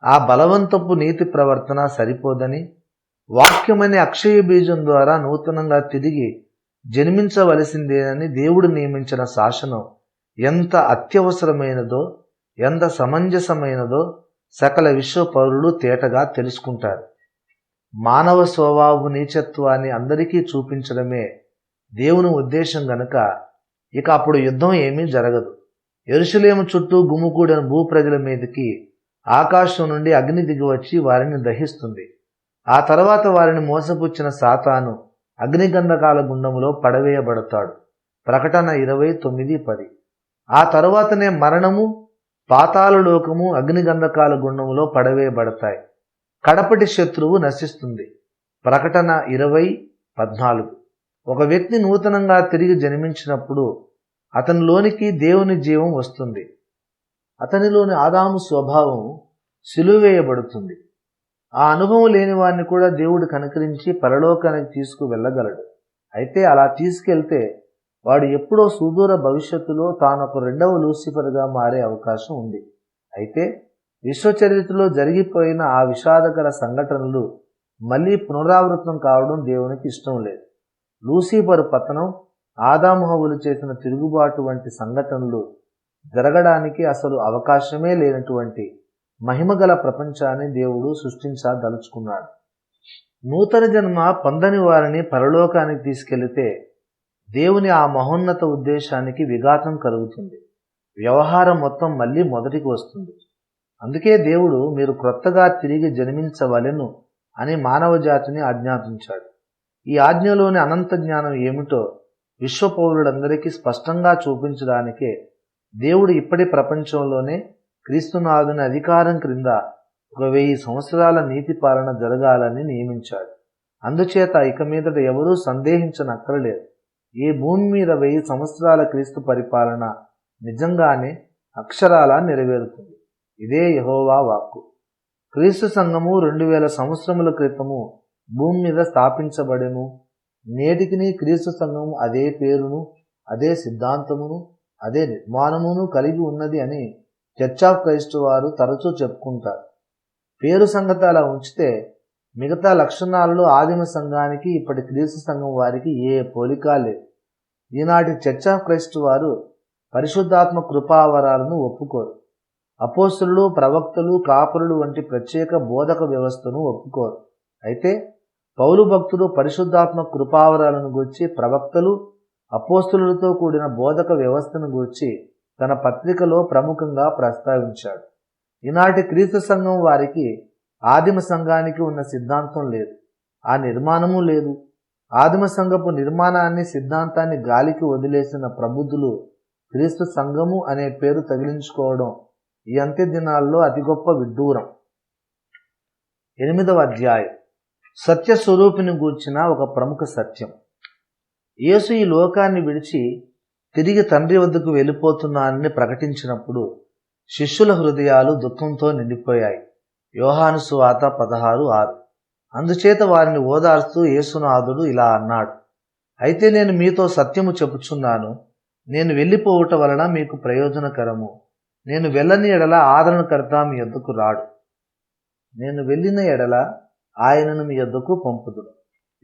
ఆ బలవంతపు నీతి ప్రవర్తన సరిపోదని, వాక్యమనే అక్షయ బీజం ద్వారా నూతనంగా తిరిగి జన్మించవలసిందేనని దేవుడు నియమించిన శాసనం ఎంత అత్యవసరమైనదో, ఎంత సమంజసమైనదో సకల విశ్వ పౌరులు తేటగా తెలుసుకుంటారు. మానవ స్వభావ నీచత్వాన్ని అందరికీ చూపించడమే దేవుని ఉద్దేశం గనుక ఇక అప్పుడు యుద్ధం ఏమీ జరగదు. యెరూషలేము చుట్టూ గుమికూడిన భూప్రజల మీదకి ఆకాశం నుండి అగ్ని దిగివచ్చి వారిని దహిస్తుంది. ఆ తర్వాత వారిని మోసపుచ్చిన సాతాను అగ్నిగంధకాల గుండములో పడవేయబడతాడు. ప్రకటన 29:10. ఆ తరువాతనే మరణము, పాతాళలోకము అగ్నిగంధకాల గుండములో పడవేయబడతాయి. కడపటి శత్రువు నశిస్తుంది. ప్రకటన 20:14. ఒక వ్యక్తి నూతనంగా తిరిగి జన్మించినప్పుడు అతనిలోనికి దేవుని జీవం వస్తుంది. అతనిలోని ఆదాము స్వభావం సిలువేయబడుతుంది. ఆ అనుభవం లేని వారిని కూడా దేవుడు కనికరించి పరలోకానికి తీసుకువెళ్ళగలడు. అయితే అలా తీసుకెళ్తే వాడు ఎప్పుడో సుదూర భవిష్యత్తులో తానొక రెండవ లూసిఫర్గా మారే అవకాశం ఉంది. అయితే విశ్వచరిత్రలో జరిగిపోయిన ఆ విషాదకర సంఘటనలు మళ్ళీ పునరావృతం కావడం దేవునికి ఇష్టం లేదు. లూసిఫర్ పతనం, ఆదాము హవ్వలు చేసిన తిరుగుబాటు వంటి సంఘటనలు జరగడానికి అసలు అవకాశమే లేనటువంటి మహిమగల ప్రపంచాన్ని దేవుడు సృష్టించదలుచుకున్నాడు. నూతన జన్మ పొందని వారిని పరలోకానికి తీసుకెళితే దేవుని ఆ మహోన్నత ఉద్దేశానికి విఘాతం కలుగుతుంది. వ్యవహారం మొత్తం మళ్ళీ మొదటికి వస్తుంది. అందుకే దేవుడు మీరు క్రొత్తగా తిరిగి జన్మించవలెను అని మానవ జాతిని ఆజ్ఞాపించాడు. ఈ ఆజ్ఞలోని అనంత జ్ఞానం ఏమిటో విశ్వ పౌరులందరికీ స్పష్టంగా చూపించడానికే దేవుడు ఇప్పటి ప్రపంచంలోనే క్రీస్తునాథుని అధికారం క్రింద 1000 సంవత్సరాల నీతి పాలన జరగాలని నియమించాడు. అందుచేత ఇక మీదట ఎవరూ సందేహించనక్కరలేదు. ఈ భూమి మీద 1000 సంవత్సరాల క్రీస్తు పరిపాలన నిజంగానే అక్షరాలా నెరవేరుతుంది. ఇదే యెహోవా వాక్కు. క్రీస్తు సంఘము 2000 సంవత్సరముల క్రితము భూమి మీద స్థాపించబడెను. నేటికిని క్రీస్తు సంఘము అదే పేరును, అదే సిద్ధాంతమును, అదే నిర్మాణమును కలిగి ఉన్నది అని చర్చ్ ఆఫ్ క్రైస్ట్ వారు తరచూ చెప్పుకుంటారు. పేరు సంగతి అలా ఉంచితే మిగతా లక్షణాలలో ఆదిమ సంఘానికి ఇప్పటి క్రీస్తు సంఘం వారికి ఏ పోలిక లేదు. ఈనాటి చర్చ్ ఆఫ్ క్రైస్ట్ వారు పరిశుద్ధాత్మ కృపావరాలను ఒప్పుకోరు. అపోస్తలులు, ప్రవక్తలు, కాపరులు వంటి ప్రత్యేక బోధక వ్యవస్థను ఒప్పుకోరు. అయితే పౌలు భక్తుడు పరిశుద్ధాత్మ కృపావరాలను గూర్చి, ప్రవక్తలు, అపోస్తలులతో కూడిన బోధక వ్యవస్థను గూర్చి తన పత్రికలో ప్రముఖంగా ప్రస్తావించాడు. ఈనాటి క్రీస్తు సంఘం వారికి ఆదిమ సంఘానికి ఉన్న సిద్ధాంతం లేదు, ఆ నిర్మాణము లేదు. ఆదిమ సంఘపు నిర్మాణాన్ని, సిద్ధాంతాన్ని గాలికి వదిలేసిన ప్రబుద్ధులు క్రీస్తు సంఘము అనే పేరు తగిలించుకోవడం ఈ అంత్య దినాల్లో అతి గొప్ప విడ్డూరం. 8వ అధ్యాయం సత్య స్వరూపిని గూర్చిన ఒక ప్రముఖ సత్యం. యేసు ఈ లోకాన్ని విడిచి తిరిగి తండ్రి వద్దకు వెళ్ళిపోతున్నానని ప్రకటించినప్పుడు శిష్యుల హృదయాలు దుఃఖంతో నిండిపోయాయి. యోహాను సువార్త 16:6. అందుచేత వారిని ఓదార్స్తూ యేసునాథుడు ఇలా అన్నాడు, అయితే నేను మీతో సత్యము చెప్పుచున్నాను, నేను వెళ్ళిపోవుట వలన మీకు ప్రయోజనకరము. నేను వెళ్ళని ఎడల ఆదరణకర్త మీ యొద్దకు రాడు. నేను వెళ్ళిన ఎడల ఆయనను మీ యొద్దకు పంపుదును.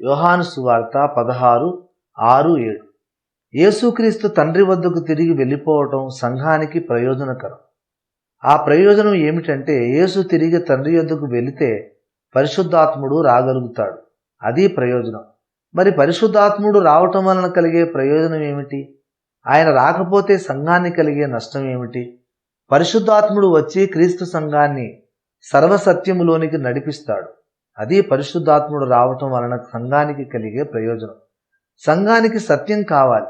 యోహాను సువార్త 16:6-7. యేసుక్రీస్తు తండ్రి వద్దకు తిరిగి వెళ్ళిపోవటం సంఘానికి ప్రయోజనకరం. ఆ ప్రయోజనం ఏమిటంటే యేసు తిరిగి తండ్రి యొద్దకు వెళితే పరిశుద్ధాత్ముడు రాగలుగుతాడు. అది ప్రయోజనం. మరి పరిశుద్ధాత్ముడు రావటం వలన కలిగే ప్రయోజనం ఏమిటి? ఆయన రాకపోతే సంఘాన్ని కలిగే నష్టం ఏమిటి? పరిశుద్ధాత్ముడు వచ్చి క్రీస్తు సంఘాన్ని సర్వసత్యములోనికి నడిపిస్తాడు. అది పరిశుద్ధాత్ముడు రావటం వలన సంఘానికి కలిగే ప్రయోజనం. సంఘానికి సత్యం కావాలి.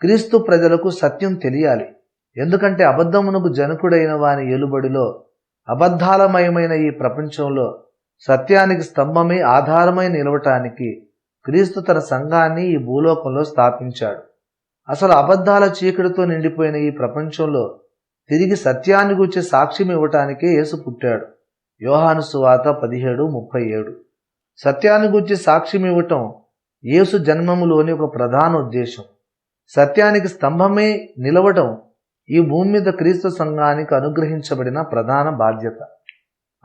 క్రీస్తు ప్రజలకు సత్యం తెలియాలి. ఎందుకంటే అబద్ధమునకు జనకుడైన వాని ఏలుబడిలో, అబద్ధాలమయమైన ఈ ప్రపంచంలో సత్యానికి స్తంభమై ఆధారమై నిలవటానికి క్రీస్తు తన సంఘాన్ని ఈ భూలోకంలో స్థాపించాడు. అసలు అబద్ధాల చీకటితో నిండిపోయిన ఈ ప్రపంచంలో తిరిగి సత్యాన్ని గూర్చి సాక్ష్యం ఇవ్వటానికే యేసు పుట్టాడు. యోహాను సువార్త 17:37. సత్యాన్ని గూర్చి సాక్ష్యం ఇవ్వటం యేసు జన్మములోని ఒక ప్రధాన ఉద్దేశం. సత్యానికి స్తంభమే నిలవటం ఈ భూమి మీద క్రీస్తు సంఘానికి అనుగ్రహించబడిన ప్రధాన బాధ్యత.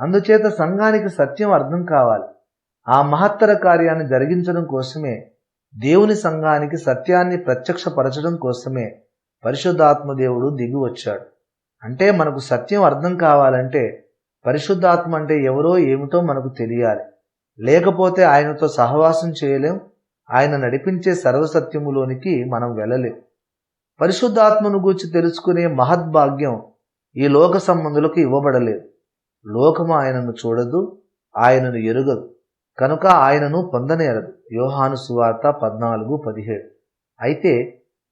అందుచేత సంఘానికి సత్యం అర్థం కావాలి. ఆ మహత్తర కార్యాన్ని జరిగించడం కోసమే, దేవుని సంఘానికి సత్యాన్ని ప్రత్యక్షపరచడం కోసమే పరిశుద్ధాత్మ దేవుడు దిగి వచ్చాడు. అంటే మనకు సత్యం అర్థం కావాలంటే పరిశుద్ధాత్మ అంటే ఎవరో ఏమిటో మనకు తెలియాలి. లేకపోతే ఆయనతో సహవాసం చేయలేం. ఆయన నడిపించే సర్వసత్యములోనికి మనం వెళ్ళలేం. పరిశుద్ధాత్మను గూర్చి తెలుసుకునే మహద్భాగ్యం ఈ లోక సంబంధులకు ఇవ్వబడలేదు. లోకము ఆయనను చూడదు, ఆయనను ఎరుగదు, కనుక ఆయనను పొందనేరదు. యోహాను సువార్త 14:17. అయితే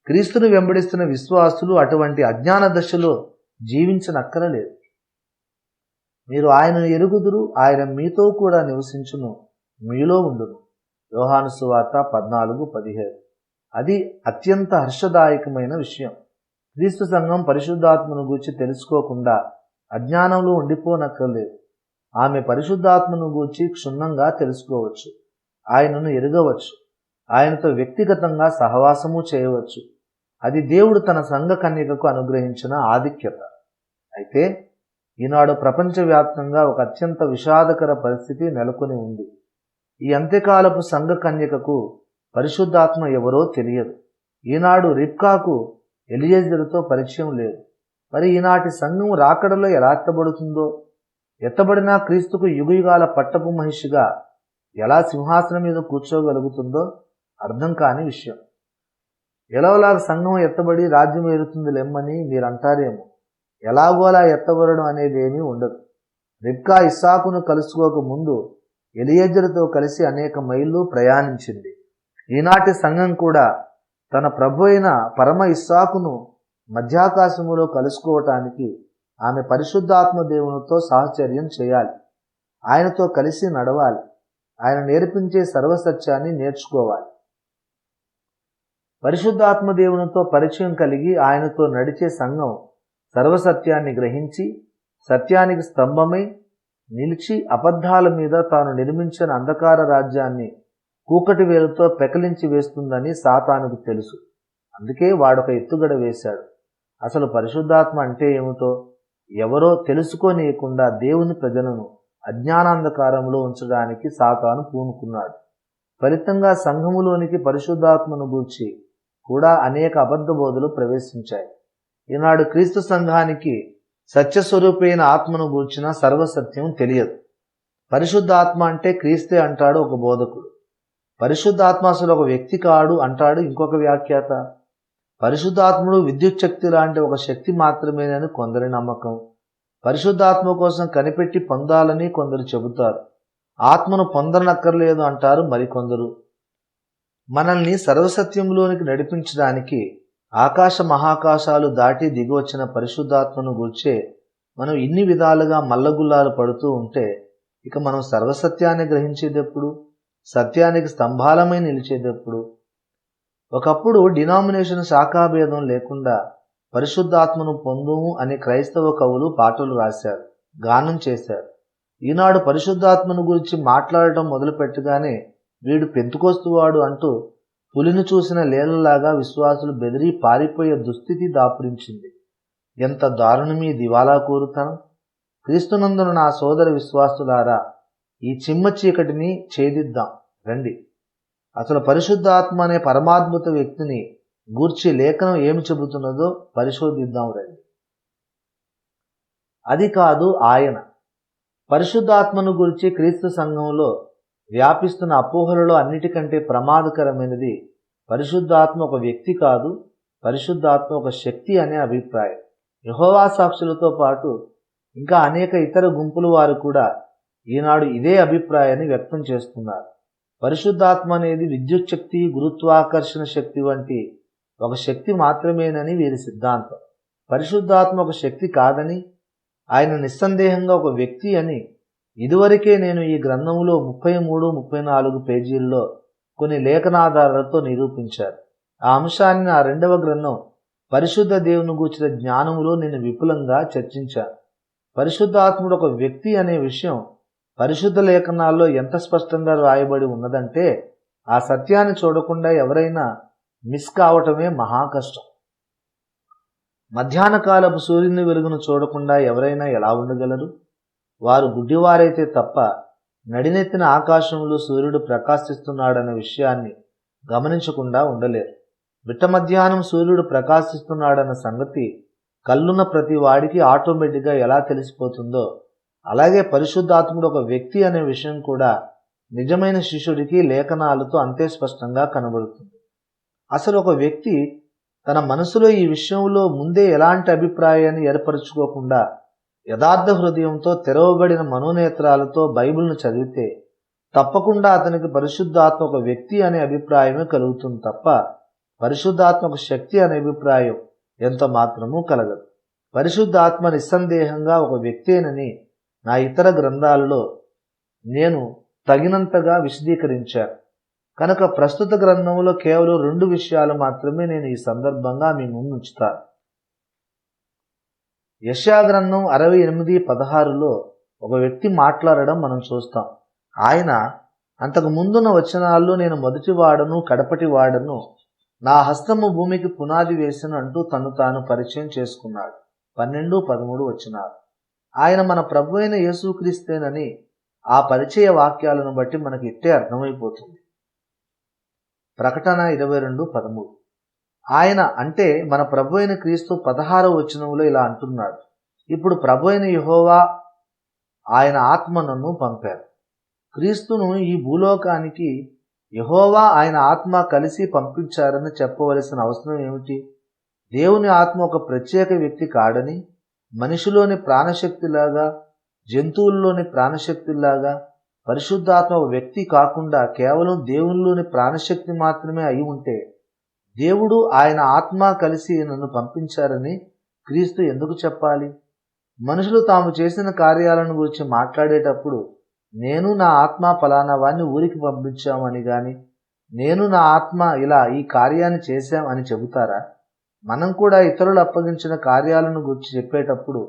క్రీస్తును వెంబడిస్తున్న విశ్వాసులు అటువంటి అజ్ఞాన దశలో జీవించనక్కరలేదు. మీరు ఆయనను ఎరుగుదురు, ఆయన మీతో కూడా నివసించును, మీలో ఉండును. యోహాను సువార్త 14:17. అది అత్యంత హర్షదాయకమైన విషయం. క్రీస్తు సంఘం పరిశుద్ధాత్మను గూర్చి తెలుసుకోకుండా అజ్ఞానంలో ఉండిపోనక్కర్లేదు. ఆమె పరిశుద్ధాత్మను గూర్చి క్షుణ్ణంగా తెలుసుకోవచ్చు, ఆయనను ఎరగవచ్చు, ఆయనతో వ్యక్తిగతంగా సహవాసము చేయవచ్చు. అది దేవుడు తన సంఘ కన్యకకు అనుగ్రహించిన ఆధిక్యత. అయితే ఈనాడు ప్రపంచవ్యాప్తంగా ఒక అత్యంత విషాదకర పరిస్థితి నెలకొని ఉంది. ఈ అంత్యకాలపు సంఘ కన్యకకు పరిశుద్ధాత్మ ఎవరో తెలియదు. ఈనాడు రిబ్కాకు ఎలియెజరుతో పరిచయం లేదు. మరి ఈనాటి సంఘం రాకడలో ఎలా ఎత్తబడుతుందో, ఎత్తబడినా క్రీస్తుకు యుగయుగాల పట్టపు మహిషిగా ఎలా సింహాసనం మీద కూర్చోగలుగుతుందో అర్థం కాని విషయం. ఎలాగోలా సంఘం ఎత్తబడి రాజ్యం ఏరుతుంది లెమ్మని మీరు అంటారేమో. ఎలాగోలా ఎత్తబడడం అనేది ఏమీ ఉండదు. రిబ్కా ఇస్సాకును కలుసుకోక ముందు ఎలియెజరుతో కలిసి అనేక మైళ్ళు ప్రయాణించింది. ఈనాటి సంఘం కూడా తన ప్రభు అయిన పరమ ఇస్సాకును మధ్యాకాశములో కలుసుకోవటానికి ఆమె పరిశుద్ధాత్మ దేవునితో సాహచర్యం చేయాలి. ఆయనతో కలిసి నడవాలి. ఆయన నేర్పించే సర్వసత్యాన్ని నేర్చుకోవాలి. పరిశుద్ధాత్మ దేవునితో పరిచయం కలిగి ఆయనతో నడిచే సంఘం సర్వసత్యాన్ని గ్రహించి సత్యానికి స్తంభమై నిలిచి అబద్ధాల మీద తాను నిర్మించిన అంధకార రాజ్యాన్ని కూకటి వేలుతో పెకలించి వేస్తుందని సాతానుకు తెలుసు. అందుకే వాడొక ఎత్తుగడ వేశాడు. అసలు పరిశుద్ధాత్మ అంటే ఏమిటో ఎవరో తెలుసుకోనీయకుండా దేవుని ప్రజలను అజ్ఞానాంధకారంలో ఉంచడానికి సాతాను పూనుకున్నాడు. ఫలితంగా సంఘములోనికి పరిశుద్ధాత్మను గూర్చి కూడా అనేక అబద్ధ బోధలు ప్రవేశించాయి. ఈనాడు క్రీస్తు సంఘానికి సత్యస్వరూపైన ఆత్మను గూర్చిన సర్వసత్యం తెలియదు. పరిశుద్ధాత్మ అంటే క్రీస్తే అంటాడు ఒక బోధకుడు. పరిశుద్ధాత్మ అసలు ఒక వ్యక్తి కాడు అంటాడు ఇంకొక వ్యాఖ్యాత. పరిశుద్ధాత్ముడు విద్యుత్ శక్తి లాంటి ఒక శక్తి మాత్రమేనని కొందరి నమ్మకం. పరిశుద్ధాత్మ కోసం కనిపెట్టి పొందాలని కొందరు చెబుతారు. ఆత్మను పొందనక్కర్లేదు అంటారు మరికొందరు. మనల్ని సర్వసత్యంలోనికి నడిపించడానికి ఆకాశ మహాకాశాలు దాటి దిగివచ్చిన పరిశుద్ధాత్మను గూర్చే మనం ఇన్ని విధాలుగా మల్లగుల్లాలు పడుతూ ఉంటే ఇక మనం సర్వసత్యాన్ని గ్రహించేటప్పుడు, సత్యానికి స్తంభాలమై నిలిచేటప్పుడు? ఒకప్పుడు డినామినేషన్ శాఖాభేదం లేకుండా పరిశుద్ధాత్మను పొందుము అని క్రైస్తవ కవులు పాటలు రాశారు, గానం చేశారు. ఈనాడు పరిశుద్ధాత్మను గురించి మాట్లాడటం మొదలుపెట్టగానే వీడు పెంతుకోస్తువాడు అంటూ పులిని చూసిన లేళ్లలాగా విశ్వాసులు బెదిరి పారిపోయే దుస్థితి దాపురించింది. ఎంత దారుణమీ దివాలా కోరుతనం! క్రీస్తునందున నా సోదర విశ్వాసులారా, ఈ చిమ్మ చీకటిని ఛేదిద్దాం రండి. అసలు పరిశుద్ధాత్మ అనే పరమాద్భుత వ్యక్తిని గూర్చి లేఖనం ఏమి చెబుతున్నదో పరిశోధిద్దాం రండి. అది కాదు ఆయన. పరిశుద్ధాత్మను గురించి క్రీస్తు సంఘంలో వ్యాపిస్తున్న అపోహలలో అన్నిటికంటే ప్రమాదకరమైనది పరిశుద్ధాత్మ ఒక వ్యక్తి కాదు, పరిశుద్ధాత్మ ఒక శక్తి అనే అభిప్రాయం. యెహోవా సాక్షులతో పాటు ఇంకా అనేక ఇతర గుంపుల వారు కూడా ఈనాడు ఇదే అభిప్రాయాన్ని వ్యక్తం చేస్తున్నారు. పరిశుద్ధాత్మ అనేది విద్యుత్ శక్తి, గురుత్వాకర్షణ శక్తి వంటి ఒక శక్తి మాత్రమేనని వీరి సిద్ధాంతం. పరిశుద్ధాత్మ ఒక శక్తి కాదని, ఆయన నిస్సందేహంగా ఒక వ్యక్తి అని ఇదివరకే నేను ఈ గ్రంథంలో 33-34 పేజీల్లో కొన్ని లేఖనాధారాలతో నిరూపించారు. ఆ అంశాన్ని నా 2వ గ్రంథం పరిశుద్ధ దేవుని గూర్చిన జ్ఞానములో నేను విపులంగా చర్చించాను. పరిశుద్ధాత్ముడు ఒక వ్యక్తి అనే విషయం పరిశుద్ధ లేఖనాల్లో ఎంత స్పష్టంగా రాయబడి ఉన్నదంటే ఆ సత్యాన్ని చూడకుండా ఎవరైనా మిస్ కావటమే మహా కష్టం. మధ్యాహ్న కాలపు సూర్యుని వెలుగును చూడకుండా ఎవరైనా ఎలా ఉండగలరు? వారు గుడ్డివారైతే తప్ప నడినెత్తిన ఆకాశంలో సూర్యుడు ప్రకాశిస్తున్నాడన్న విషయాన్ని గమనించకుండా ఉండలేరు. మిట్ట మధ్యాహ్నం సూర్యుడు ప్రకాశిస్తున్నాడన్న సంగతి కళ్ళున్న ప్రతి వాడికి ఆటోమేటిక్గా ఎలా తెలిసిపోతుందో, అలాగే పరిశుద్ధాత్ముడు ఒక వ్యక్తి అనే విషయం కూడా నిజమైన శిష్యుడికి లేఖనాలతో అంతే స్పష్టంగా కనబడుతుంది. అసలు ఒక వ్యక్తి తన మనసులో ఈ విషయంలో ముందే ఎలాంటి అభిప్రాయాన్ని ఏర్పరచుకోకుండా యథార్థ హృదయంతో తెరవబడిన మనోనేత్రాలతో బైబిల్ను చదివితే తప్పకుండా అతనికి పరిశుద్ధాత్మ ఒక వ్యక్తి అనే అభిప్రాయమే కలుగుతుంది తప్ప పరిశుద్ధాత్మ ఒక శక్తి అనే అభిప్రాయం ఎంత మాత్రమూ కలగదు. పరిశుద్ధాత్మ నిస్సందేహంగా ఒక వ్యక్తేనని నా ఇతర గ్రంథాలలో నేను తగినంతగా విశదీకరించాను కనుక ప్రస్తుత గ్రంథంలో కేవలం 2 విషయాలు మాత్రమే నేను ఈ సందర్భంగా మీ ముందు ఉంచుతాను. యెషయా గ్రంథం 68:16లో ఒక వ్యక్తి మాట్లాడడం మనం చూస్తాం. ఆయన అంతకు ముందున్న వచనాల్లో నేను మొదటి వాడను, కడపటి వాడను, నా హస్తము భూమికి పునాది వేసను అంటూ తను తాను పరిచయం చేసుకున్నాడు. 12-13 వచనాలు. ఆయన మన ప్రభు అయిన యేసుక్రీస్తేనని ఆ పరిచయ వాక్యాలను బట్టి మనకి ఇట్టే అర్థమైపోతుంది. ప్రకటన 22:13. ఆయన అంటే మన ప్రభు అయిన క్రీస్తు 16వ వచనంలో ఇలా అంటున్నాడు, ఇప్పుడు ప్రభు అయిన యెహోవా ఆయన ఆత్మ నన్ను పంపారు. క్రీస్తును ఈ భూలోకానికి యెహోవా ఆయన ఆత్మ కలిసి పంపించారని చెప్పవలసిన అవసరం ఏమిటి? దేవుని ఆత్మ ఒక ప్రత్యేక వ్యక్తి కాడని, మనిషిలోని ప్రాణశక్తిలాగా, జంతువుల్లోని ప్రాణశక్తిలాగా, పరిశుద్ధాత్మ ఒక వ్యక్తి కాకుండా కేవలం దేవునిలోని ప్రాణశక్తి మాత్రమే అయి ఉంటే దేవుడు ఆయన ఆత్మ కలిసి నన్ను పంపించారని క్రీస్తు ఎందుకు చెప్పాలి? మనుషులు తాము చేసిన కార్యాలను గురించి మాట్లాడేటప్పుడు నేను నా ఆత్మ ఫలానా వాణ్ణి ఊరికి పంపించామని గాని నేను నా ఆత్మ ఇలా ఈ కార్యాన్ని చేశాం అని చెబుతారా? మనం కూడా ఇతరులు అప్పగించిన కార్యాలను గురించి చెప్పేటప్పుడు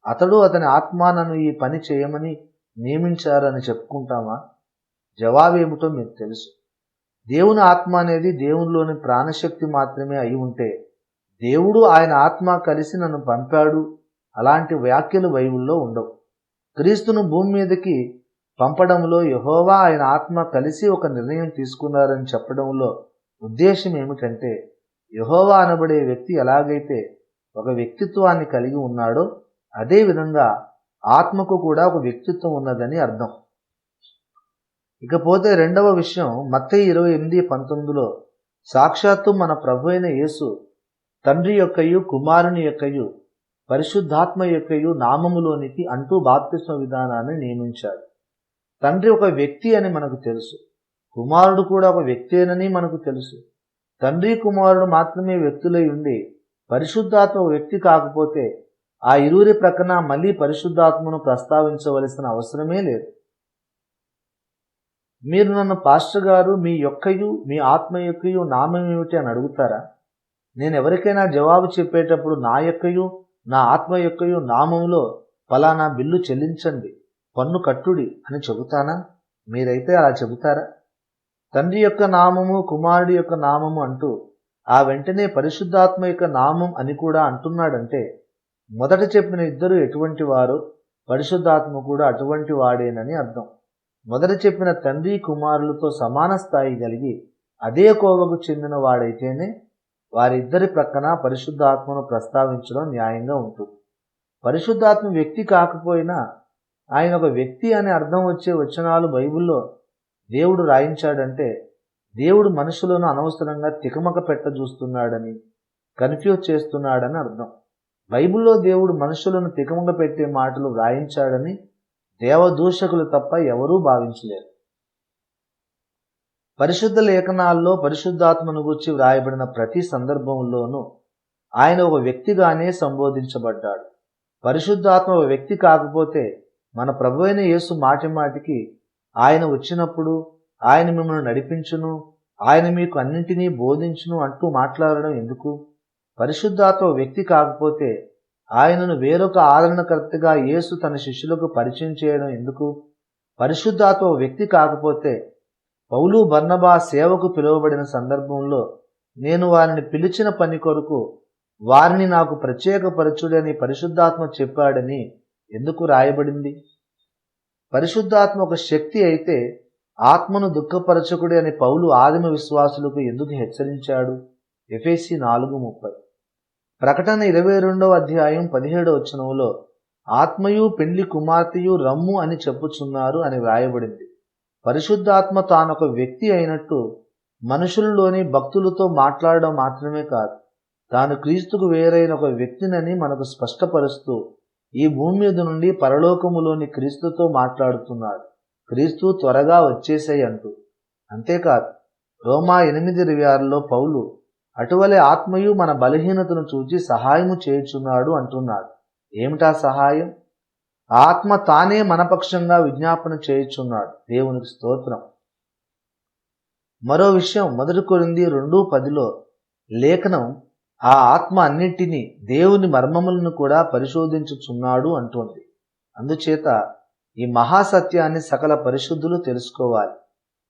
అతడు అతని ఆత్మ నన్ను ఈ పని చేయమని నియమించారని చెప్పుకుంటామా? జవాబేమిటో మీకు తెలుసు. దేవుని ఆత్మ అనేది దేవునిలోని ప్రాణశక్తి మాత్రమే అయి ఉంటే దేవుడు ఆయన ఆత్మ కలిసి నన్ను పంపాడు అలాంటి వ్యాఖ్యలు బైబిల్లో ఉండవు. క్రీస్తును భూమి మీదకి పంపడంలో యెహోవా ఆయన ఆత్మ కలిసి ఒక నిర్ణయం తీసుకున్నారని చెప్పడంలో ఉద్దేశం ఏమిటంటే యెహోవా అనబడే వ్యక్తి ఎలాగైతే ఒక వ్యక్తిత్వాన్ని కలిగి ఉన్నాడో అదే విధంగా ఆత్మకు కూడా ఒక వ్యక్తిత్వం ఉన్నదని అర్థం. ఇకపోతే రెండవ విషయం మత్తయి 28:19లో సాక్షాత్తు మన ప్రభు అయిన యేసు తండ్రి యొక్కయు కుమారుని యొక్కయు పరిశుద్ధాత్మ యొక్కయు నామములోనికి అంటూ బాప్తిస్మ విధానాన్ని నియమించాడు. తండ్రి ఒక వ్యక్తి అని మనకు తెలుసు, కుమారుడు కూడా ఒక వ్యక్తేనని మనకు తెలుసు. తండ్రి కుమారుడు మాత్రమే వ్యక్తులై ఉండి పరిశుద్ధాత్మ ఒక వ్యక్తి కాకపోతే ఆ ఇరువురి ప్రక్కన మళ్ళీ పరిశుద్ధాత్మను ప్రస్తావించవలసిన అవసరమే లేదు. మీరు నన్ను పాస్టర్ గారు మీ యొక్కయు మీ ఆత్మ యొక్కయు నామం ఏమిటి అని అడుగుతారా? నేను ఎవరికైనా జవాబు చెప్పేటప్పుడు నా యొక్కయు నా ఆత్మ యొక్కయు నామములో ఫలానా బిల్లు చెల్లించండి, పన్ను కట్టుడి అని చెబుతానా? మీరైతే అలా చెబుతారా? తండ్రి యొక్క నామము కుమారుడి యొక్క నామము అంటూ ఆ వెంటనే పరిశుద్ధాత్మ యొక్క నామం అని కూడా అంటున్నాడంటే మొదట చెప్పిన ఇద్దరు ఎటువంటి వారో పరిశుద్ధాత్మ కూడా అటువంటి వాడేనని అర్థం. మొదట చెప్పిన తండ్రి కుమారులతో సమాన స్థాయి కలిగి అదే కోవకు చెందిన వాడైతేనే వారిద్దరి ప్రక్కన పరిశుద్ధాత్మను ప్రస్తావించడం న్యాయంగా ఉంటుంది. పరిశుద్ధాత్మ వ్యక్తి కాకపోయినా ఆయన ఒక వ్యక్తి అని అర్థం వచ్చే వచనాలు బైబిల్లో దేవుడు రాయించాడంటే దేవుడు మనుషులను అనవసరంగా తికమక చూస్తున్నాడని కన్ఫ్యూజ్ చేస్తున్నాడని అర్థం. బైబిల్లో దేవుడు మనుషులను తికమక పెట్టే మాటలు వ్రాయించాడని దేవదూషకులు తప్ప ఎవరూ భావించలేరు. పరిశుద్ధ లేఖనాల్లో పరిశుద్ధాత్మను గురించి వ్రాయబడిన ప్రతి సందర్భంలోనూ ఆయన ఒక వ్యక్తిగానే సంబోధించబడ్డాడు. పరిశుద్ధాత్మ ఒక వ్యక్తి కాకపోతే మన ప్రభువైన యేసు మాటిమాటికి ఆయన వచ్చినప్పుడు ఆయన మిమ్మల్ని నడిపించును, ఆయన మీకు అన్నింటినీ బోధించును అంటూ మాట్లాడడం ఎందుకు? పరిశుద్ధాత్మ వ్యక్తి కాకపోతే ఆయనను వేరొక ఆదరణకర్తగా యేసు తన శిష్యులకు పరిచయం చేయడం ఎందుకు? పరిశుద్ధాత్మ వ్యక్తి కాకపోతే పౌలు బర్నబా సేవకు పిలువబడిన సందర్భంలో నేను వారిని పిలిచిన పని కొరకు వారిని నాకు ప్రత్యేకపరచుడని పరిశుద్ధాత్మ చెప్పాడని ఎందుకు రాయబడింది? పరిశుద్ధాత్మ ఒక శక్తి అయితే ఆత్మను దుఃఖపరచకుడి అని పౌలు ఆదిమ విశ్వాసులకు ఎందుకు హెచ్చరించాడు? ఎఫెసీ 4:30. ప్రకటన 22:17 ఆత్మయు పెండ్లి కుమార్తెయు రమ్ము అని చెప్పుచున్నారు అని వ్రాయబడింది. పరిశుద్ధాత్మ తానొక వ్యక్తి అయినట్టు మనుషుల్లోని భక్తులతో మాట్లాడడం మాత్రమే కాదు, తాను క్రీస్తుకు వేరైన ఒక వ్యక్తినని మనకు స్పష్టపరుస్తూ ఈ భూమి మీద నుండి పరలోకములోని క్రీస్తుతో మాట్లాడుతున్నాడు. క్రీస్తు త్వరగా వచ్చేసాయి అంటూ. అంతేకాదు రోమా 8:26 పౌలు అటువలే ఆత్మయు మన బలహీనతను చూచి సహాయము చేయుచున్నాడు అంటున్నాడు. ఏమిటా సహాయం? ఆత్మ తానే మనపక్షంగా విజ్ఞాపన చేయుచున్నాడు. దేవునికి స్తోత్రం. మరో విషయం 1 కొరింథీ 2:10 లేఖనం ఆ ఆత్మ అన్నింటినీ దేవుని మర్మములను కూడా పరిశోధించుచున్నాడు అంటోంది. అందుచేత ఈ మహాసత్యాన్ని సకల పరిశుద్ధులు తెలుసుకోవాలి.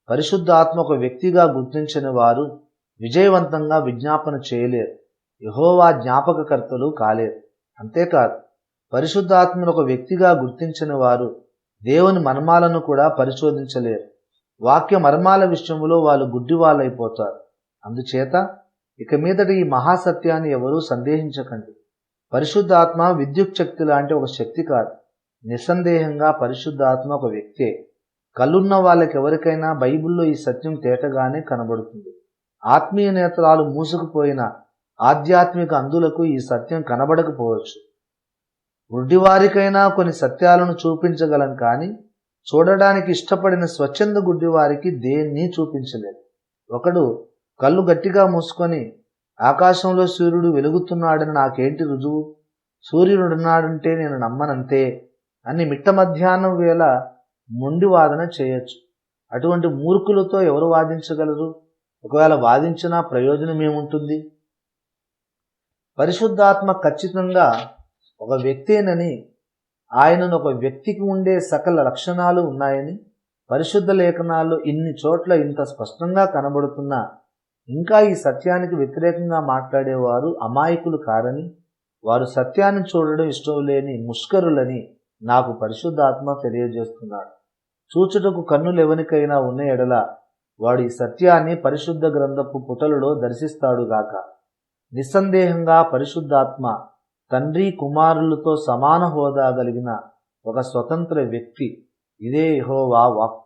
పరిశుద్ధాత్మ ఒక వ్యక్తిగా గుర్తించని వారు విజయవంతంగా విజ్ఞాపన చేయలేరు, యెహోవా జ్ఞాపకకర్తలు కాలేరు. అంతేకాదు పరిశుద్ధాత్మను ఒక వ్యక్తిగా గుర్తించని వారు దేవుని మర్మాలను కూడా పరిశోధించలేరు. వాక్య మర్మాల విషయంలో వాళ్ళు గుడ్డివాళ్ళైపోతారు. అందుచేత ఇక మీదట ఈ మహాసత్యాన్ని ఎవరూ సందేహించకండి. పరిశుద్ధాత్మ విద్యుత్ శక్తి లాంటి ఒక శక్తి కాదు. నిస్సందేహంగా పరిశుద్ధాత్మ ఒక వ్యక్తే. కళ్ళున్న వాళ్ళకి ఎవరికైనా బైబిల్లో ఈ సత్యం తేటగానే కనబడుతుంది. ఆత్మీయ నేత్రాలు మూసుకుపోయిన ఆధ్యాత్మిక అందులకు ఈ సత్యం కనబడకపోవచ్చు. గుడ్డివారికైనా కొన్ని సత్యాలను చూపించగలం, కానీ చూడడానికి ఇష్టపడిన స్వచ్ఛంద గుడ్డి వారికి దేన్ని చూపించలేదు. ఒకడు కళ్ళు గట్టిగా మూసుకొని ఆకాశంలో సూర్యుడు వెలుగుతున్నాడని నాకేంటి రుజువు, సూర్యుడున్నాడంటే నేను నమ్మనంతే అని మిట్ట మధ్యాహ్నం వేళ మొండి వాదన చేయొచ్చు. అటువంటి మూర్ఖులతో ఎవరు వాదించగలరు? ఒకవేళ వాదించినా ప్రయోజనం ఏముంటుంది? పరిశుద్ధాత్మ ఖచ్చితంగా ఒక వ్యక్తేనని, ఆయనను ఒక వ్యక్తికి ఉండే సకల లక్షణాలు ఉన్నాయని పరిశుద్ధ లేఖనాల్లో ఇన్ని చోట్ల ఇంత స్పష్టంగా కనబడుతున్నా ఇంకా ఈ సత్యానికి వ్యతిరేకంగా మాట్లాడేవారు అమాయకులు కారని, వారు సత్యాన్ని చూడడం ఇష్టం లేని ముష్కరులని నాకు పరిశుద్ధాత్మ తెలియజేస్తున్నాడు. చూచుటకు కన్నులు ఎవరికైనా ఉన్న ఎడల వాడు ఈ సత్యాన్ని పరిశుద్ధ గ్రంథపు పుటలలో దర్శిస్తాడుగాక. నిస్సందేహంగా పరిశుద్ధాత్మ తండ్రి కుమారులతో సమాన హోదా కలిగిన ఒక స్వతంత్ర వ్యక్తి. ఇదే యెహోవా వాక్కు.